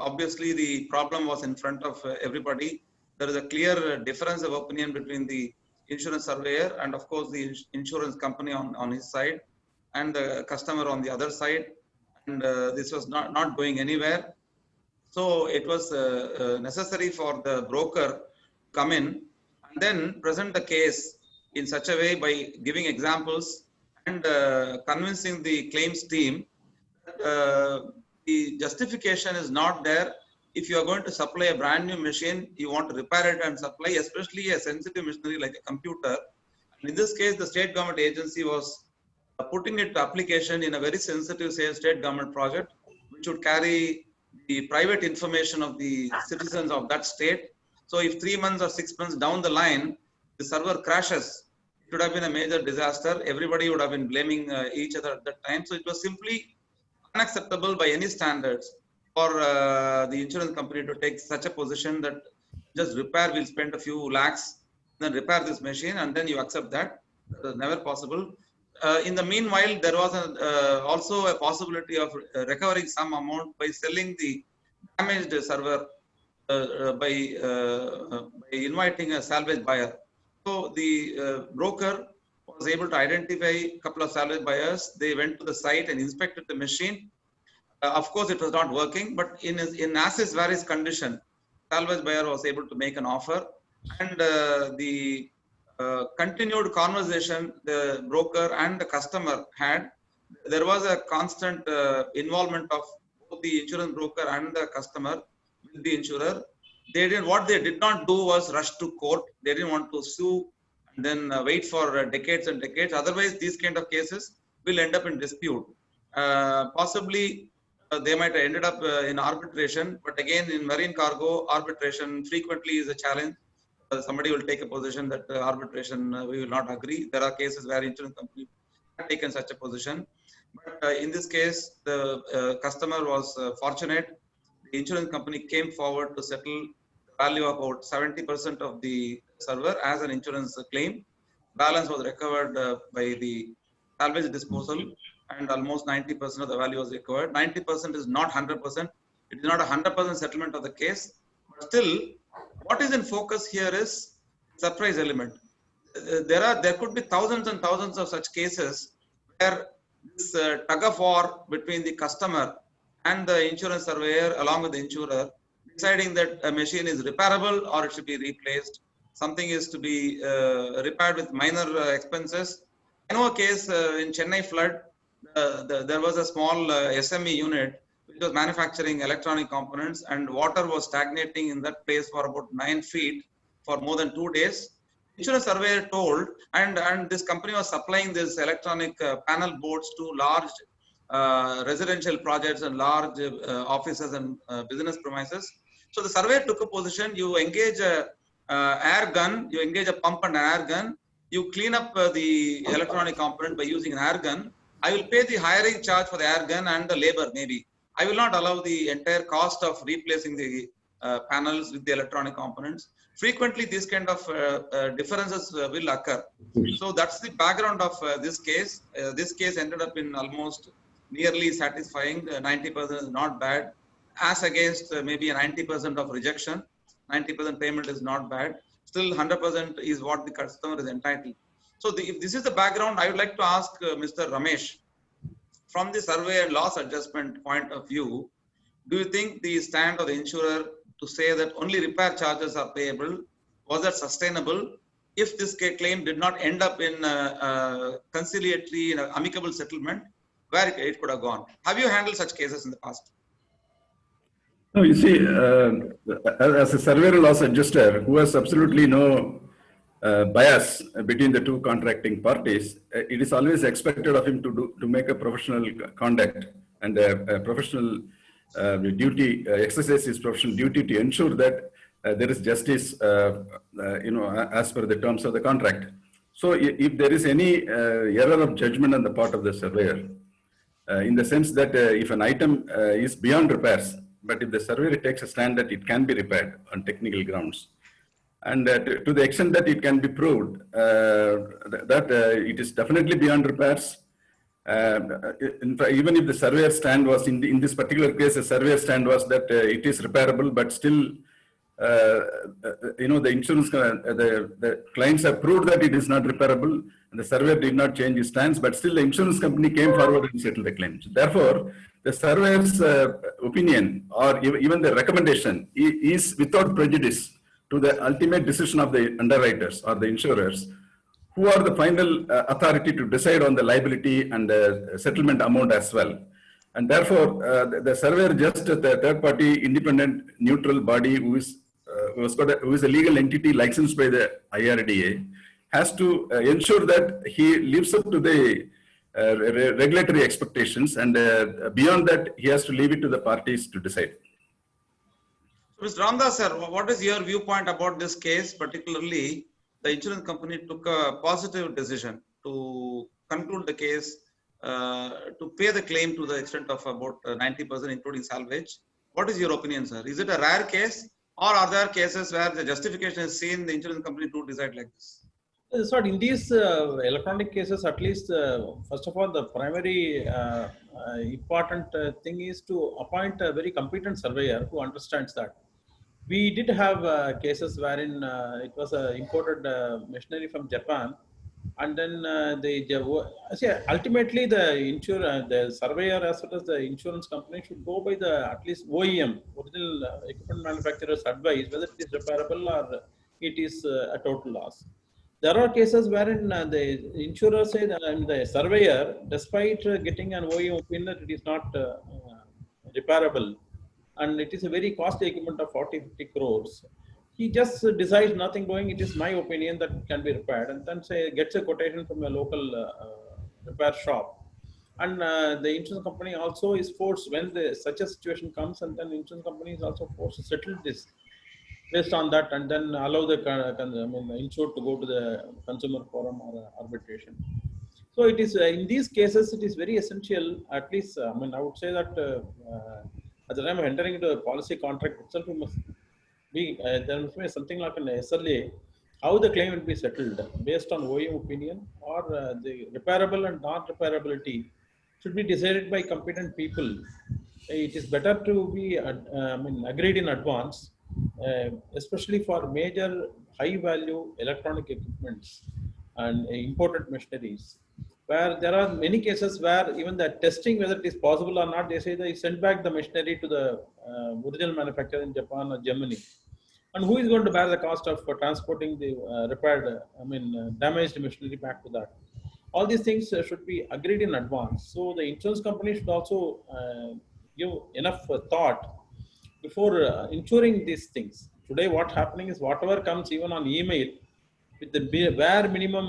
obviously, the problem was in front of everybody. There is a clear difference of opinion between the insurance surveyor and, of course, the insurance company on his side and the customer on the other side. And this was not going anywhere. So it was necessary for the broker to come in and then present the case in such a way by giving examples and convincing the claims team that the justification is not there. If you are going to supply a brand new machine, you want to repair it and supply, especially a sensitive machinery like a computer. And in this case, the state government agency was putting it to application in a very sensitive state government project, which would carry the private information of the citizens of that state. So if 3 months or 6 months down the line, the server crashes, it would have been a major disaster. Everybody would have been blaming each other at that time. So it was simply unacceptable by any standards for the insurance company to take such a position that just repair, we'll spend a few lakhs, then repair this machine, and then you accept that. That was never possible. In the meanwhile, there was also a possibility of recovering some amount by selling the damaged server by inviting a salvage buyer. So the broker was able to identify a couple of salvage buyers. They went to the site and inspected the machine. Of course, it was not working, but in as is various condition, salvage buyer was able to make an offer, and the continued conversation the broker and the customer had. There was a constant involvement of both the insurance broker and the customer with the insurer. What they did not do was rush to court. They didn't want to sue and then wait for decades and decades. Otherwise, these kind of cases will end up in dispute. Possibly, they might have ended up in arbitration. But again, in marine cargo, arbitration frequently is a challenge. Somebody will take a position that arbitration we will not agree. There are cases where insurance company have taken such a position. But in this case, the customer was fortunate. The insurance company came forward to settle the value of about 70% of the server as an insurance claim. Balance was recovered by the salvage disposal, and almost 90% of the value was recovered. 90% is not 100%. It is not a 100% settlement of the case. But still, what is in focus here is surprise element. There could be thousands and thousands of such cases where this tug of war between the customer and the insurance surveyor along with the insurer, deciding that a machine is repairable or it should be replaced. Something is to be repaired with minor expenses. I know a case in Chennai flood. There was a small SME unit which was manufacturing electronic components, and water was stagnating in that place for about 9 feet for more than 2 days. Insurance surveyor told, and this company was supplying this electronic panel boards to large residential projects and large offices and business premises. So the surveyor took a position: you engage a air gun, you engage a pump and an air gun, you clean up the electronic component by using an air gun. I will pay the hiring charge for the air gun and the labor maybe. I will not allow the entire cost of replacing the panels with the electronic components. Frequently, these kind of differences will occur. So that's the background of this case. This case ended up in almost nearly satisfying. 90% is not bad, as against maybe a 90% of rejection. 90% payment is not bad. Still, 100% is what the customer is entitled. So if this is the background, I would like to ask Mr. Ramesh, from the survey and loss adjustment point of view, do you think the stand of the insurer to say that only repair charges are payable, was that sustainable? if this claim did not end up in conciliatory, in an amicable settlement, where it could have gone. Have you handled such cases in the past? No, you see, as a surveyor loss adjuster who has absolutely no bias between the two contracting parties, it is always expected of him to make a professional conduct and a professional duty, exercise his professional duty to ensure that there is justice, as per the terms of the contract. So if there is any error of judgment on the part of the surveyor, in the sense that if an item is beyond repairs, but if the surveyor takes a stand that it can be repaired on technical grounds, and to the extent that it can be proved that it is definitely beyond repairs, in fact, even if the surveyor stand was in this particular case, the surveyor stand was that it is repairable, but still, the insurance, the clients have proved that it is not repairable, and the surveyor did not change his stance, but still the insurance company came forward and settled the claims. Therefore, the surveyor's opinion or even the recommendation is without prejudice to the ultimate decision of the underwriters or the insurers, who are the final authority to decide on the liability and the settlement amount as well. And therefore, the surveyor, just the third party independent neutral body who is a legal entity licensed by the IRDA, has to ensure that he lives up to the regulatory expectations, and beyond that, he has to leave it to the parties to decide. So, Mr. Ramdas, sir, what is your viewpoint about this case? Particularly, the insurance company took a positive decision to conclude the case, to pay the claim to the extent of about 90%, including salvage. What is your opinion, sir? Is it a rare case, or are there cases where the justification is seen the insurance company to decide like this? So in these electronic cases, at least, first of all, the primary important thing is to appoint a very competent surveyor who understands that. We did have cases wherein it was imported machinery from Japan, and then ultimately the surveyor as well as the insurance company should go by the at least OEM, original equipment manufacturer's advice, whether it is repairable or it is a total loss. There are cases wherein the insurer says and the surveyor, despite getting an OEM opinion that it is not repairable, and it is a very costly equipment of 40-50 crores, he just decides nothing doing. It is my opinion that it can be repaired, and then gets a quotation from a local repair shop. And the insurance company also is forced, when such a situation comes, and then the insurance company is also forced to settle this based on that, and then allow the insured to go to the consumer forum or arbitration. So it is in these cases, it is very essential. At least, I would say that at the time of entering into the policy contract itself, we must be there must be something like an SLA, how the claim will be settled based on OEM opinion, or the repairable and non-repairability should be decided by competent people. It is better to be agreed in advance, especially for major high-value electronic equipments and imported machineries, where there are many cases where even the testing, whether it is possible or not, they say they send back the machinery to the original manufacturer in Japan or Germany. And who is going to bear the cost of transporting the damaged machinery back to that? All these things should be agreed in advance. So the insurance company should also give enough thought before insuring these things. Today, what's happening is whatever comes even on email, with the bare minimum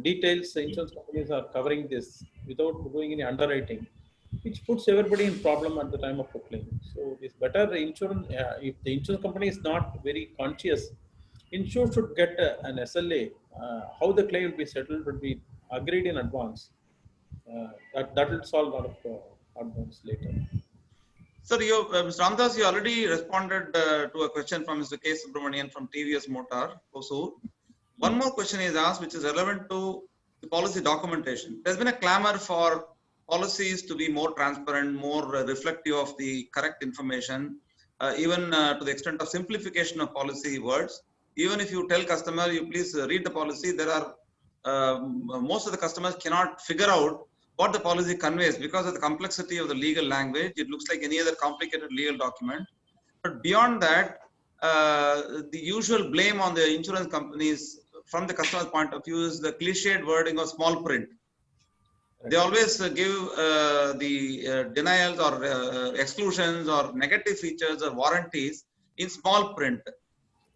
details, the insurance companies are covering this without doing any underwriting, which puts everybody in problem at the time of the claim. So it's better the insurance, if the insurance company is not very conscious, insured should get an SLA, how the claim will be settled would be agreed in advance. That will solve a lot of problems later. Sir, Mr. Ramdas, you already responded to a question from Mr. K. Subramanian from TVS Motor, Hosur. One more question is asked, which is relevant to the policy documentation. There's been a clamor for policies to be more transparent, more reflective of the correct information, even to the extent of simplification of policy words. Even if you tell customer, you please read the policy, there are most of the customers cannot figure out what the policy conveys because of the complexity of the legal language. It looks like any other complicated legal document. But beyond that, the usual blame on the insurance companies from the customer's point of view is the cliched wording of small print. They always give the denials or exclusions or negative features or warranties in small print.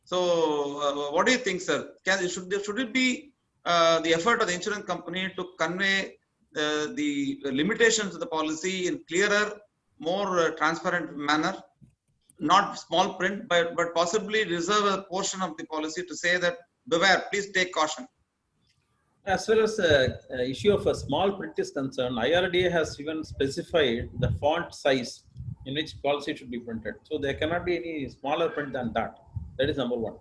So what do you think, sir? Should it be the effort of the insurance company to convey the limitations of the policy in clearer, more transparent manner? Not small print, but possibly reserve a portion of the policy to say that beware, please take caution. As far as the issue of a small print is concerned, IRDA has even specified the font size in which policy should be printed. So there cannot be any smaller print than that. That is number one.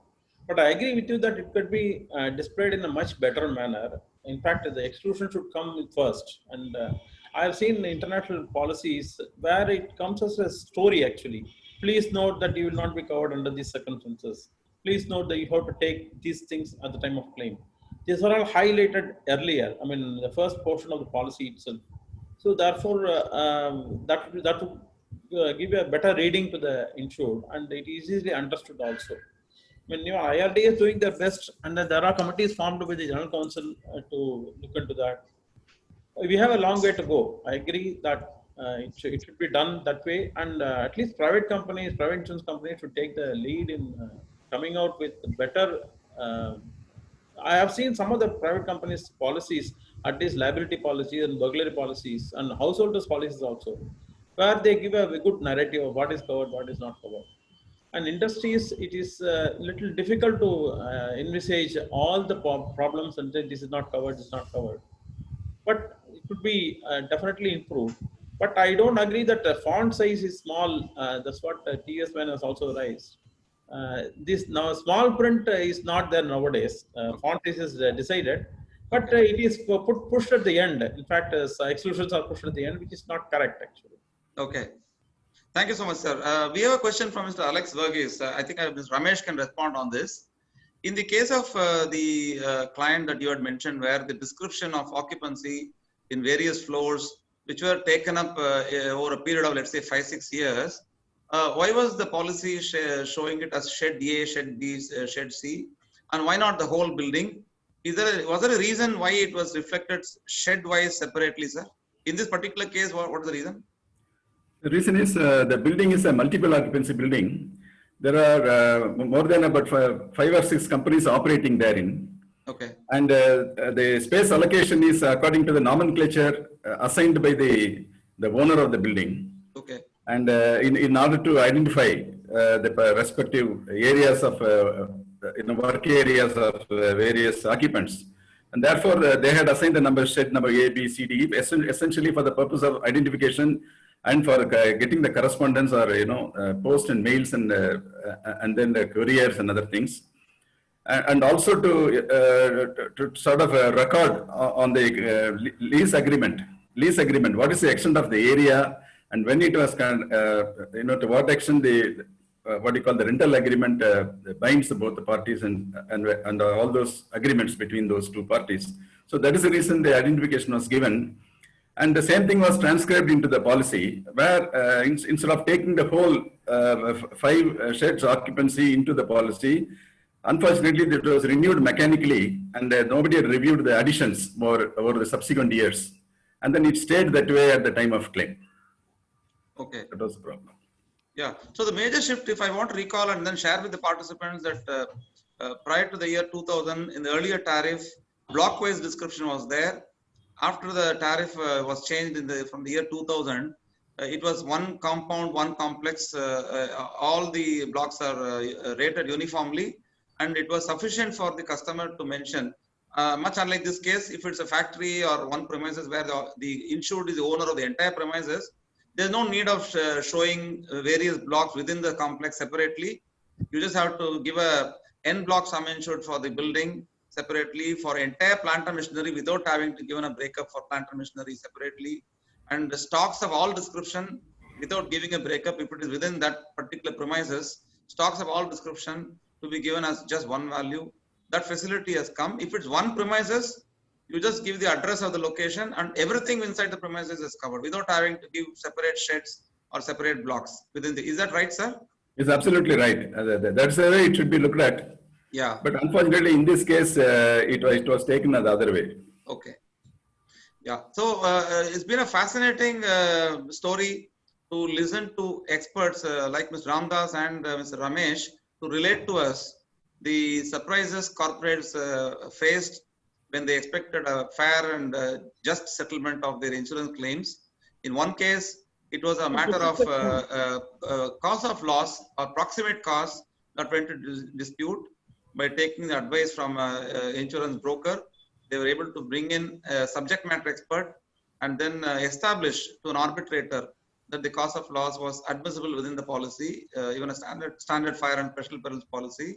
But I agree with you that it could be displayed in a much better manner. In fact, the exclusion should come first. And I have seen international policies where it comes as a story actually. Please note that you will not be covered under these circumstances. Please note that you have to take these things at the time of claim. These are all highlighted earlier. I mean, the first portion of the policy itself. So therefore, that would give a better reading to the insured, and it is easily understood also. I mean, IRDA is doing their best, and there are committees formed by the General Council to look into that. We have a long way to go. I agree that it should be done that way, and at least private insurance companies should take the lead in coming out with better. I have seen some of the private companies' policies, at least liability policies and burglary policies and householders policies also, where they give a good narrative of what is covered, what is not covered. And industries, it is a little difficult to envisage all the problems and say this is not covered, this is not covered. But it could be definitely improved. But I don't agree that the font size is small. That's what TS1 has also raised. This now small print is not there nowadays. Font size is decided, but it is pushed at the end. In fact, exclusions are pushed at the end, which is not correct actually. Okay. Thank you so much, sir. We have a question from Mr. Alex Verghese. I think Mr. Ramesh can respond on this. In the case of the client that you had mentioned, where the description of occupancy in various floors, which were taken up over a period of, let's say, 5-6 years, why was the policy showing it as shed A, shed B, shed C, and why not the whole building? Was there a reason why it was reflected shed-wise separately, sir? In this particular case, what is the reason? The reason is the building is a multiple occupancy building. There are more than about 5 or 6 companies operating therein. Okay. And the space allocation is according to the nomenclature assigned by the owner of the building. Okay. And in order to identify the respective areas of work areas of various occupants, and therefore they had assigned the number shed number A, B, C, D, essentially for the purpose of identification and for getting the correspondence or post and mails and then the couriers and other things, and also to sort of record on the lease agreement. What is the extent of the area? And when it was, to what extent the what you call the rental agreement binds both the parties and all those agreements between those two parties. So that is the reason the identification was given. And the same thing was transcribed into the policy, where instead of taking the whole 5 sheds occupancy into the policy, unfortunately it was renewed mechanically, and nobody had reviewed the additions over the subsequent years. And then it stayed that way at the time of claim. Okay. That was the problem. Yeah. So the major shift, if I want to recall and then share with the participants, that prior to the year 2000, in the earlier tariff, block-wise description was there. After the tariff was changed from the year 2000, it was one compound, one complex. All the blocks are rated uniformly, and it was sufficient for the customer to mention. Much unlike this case, if it's a factory or one premises where the insured is the owner of the entire premises, there's no need of showing various blocks within the complex separately. You just have to give a N block sum insured for the building separately, for entire plant and machinery without having to give a breakup for plant and machinery separately, and the stocks of all description without giving a breakup if it is within that particular premises. Stocks of all description to be given as just one value. That facility has come. If it's one premises, you just give the address of the location and everything inside the premises is covered without having to give separate sheds or separate blocks within the. Is that right, sir? It's absolutely right. That's the way it should be looked at. Yeah. But unfortunately, in this case, it was taken the other way. Okay. Yeah. So it's been a fascinating story to listen to experts like Mr. Ramdas and Mr. Ramesh to relate to us the surprises corporates faced when they expected a fair and just settlement of their insurance claims. In one case, it was a matter of cause of loss or proximate cause that went to dispute by taking the advice from an insurance broker. They were able to bring in a subject matter expert and then establish to an arbitrator that the cause of loss was admissible within the policy, even a standard fire and special perils policy.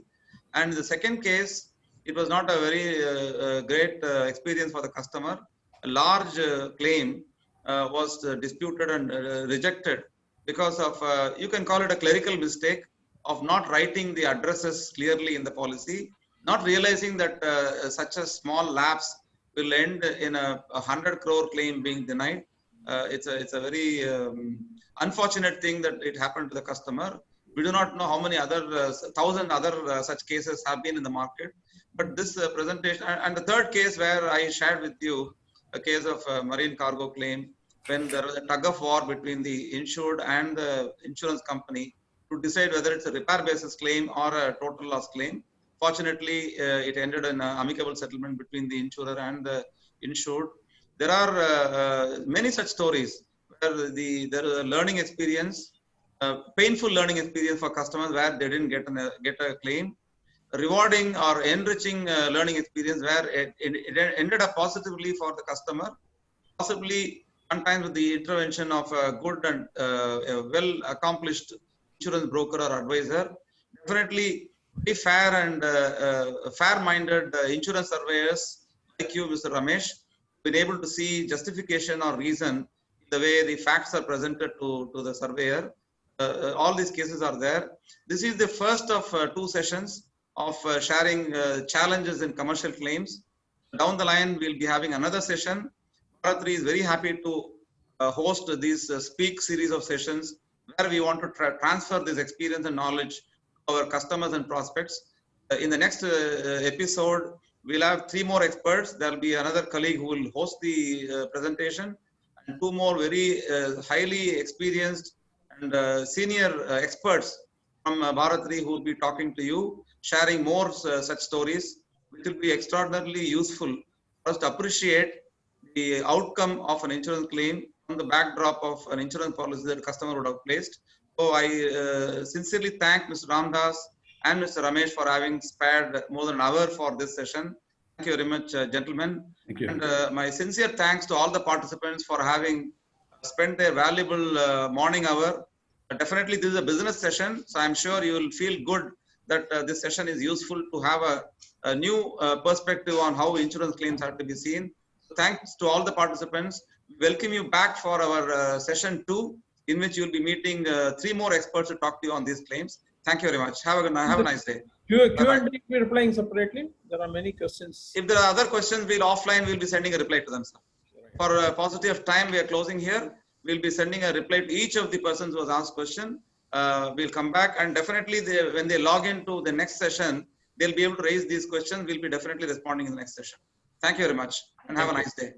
And the second case, it was not a very great experience for the customer. A large claim was disputed and rejected because of, you can call it a clerical mistake of not writing the addresses clearly in the policy, not realizing that such a small lapse will end in a 100 crore claim being denied. It's a very unfortunate thing that it happened to the customer. We do not know how many other 1,000 other such cases have been in the market. But this presentation, and the third case where I shared with you a case of a marine cargo claim, when there was a tug of war between the insured and the insurance company to decide whether it's a repair basis claim or a total loss claim. Fortunately, it ended in an amicable settlement between the insurer and the insured. There are many such stories where there is a learning experience, painful learning experience for customers where they didn't get a claim, rewarding or enriching learning experience where it ended up positively for the customer, possibly sometimes with the intervention of a good and well accomplished insurance broker or advisor. Definitely very fair and fair-minded insurance surveyors like you, Mr. Ramesh, been able to see justification or reason the way the facts are presented to the surveyor. All these cases are there. This is the first of 2 sessions of sharing challenges in commercial claims. Down the line, we'll be having another session. Bharat Re is very happy to host these speak series of sessions where we want to transfer this experience and knowledge to our customers and prospects. In the next episode, we'll have 3 more experts. There'll be another colleague who will host the presentation, and 2 more very highly experienced and senior experts from Bharat Re who will be talking to you, sharing more such stories, which will be extraordinarily useful for us to appreciate the outcome of an insurance claim from the backdrop of an insurance policy that the customer would have placed. So I sincerely thank Mr. Ramdas and Mr. Ramesh for having spared more than an hour for this session. Thank you very much, gentlemen. Thank you. And my sincere thanks to all the participants for having spent their valuable morning hour. Definitely, this is a business session, so I'm sure you will feel good that this session is useful to have a new perspective on how insurance claims have to be seen. So thanks to all the participants. Welcome you back for our session 2, in which you'll be meeting 3 more experts to talk to you on these claims. Thank you very much. Have a nice day. Q&A we're replying separately. There are many questions. If there are other questions, we'll be sending a reply to them, sir. For paucity of time, we are closing here. We'll be sending a reply to each of the persons who has asked question. We'll come back, and definitely when they log into the next session, they'll be able to raise these questions. We'll be definitely responding in the next session. Thank you very much, and have a nice day.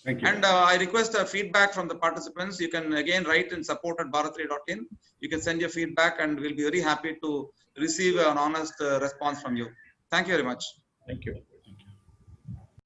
Thank you. And I request feedback from the participants. You can again write in support@bharatre.in. You can send your feedback, and we'll be very happy to receive an honest response from you. Thank you very much. Thank you.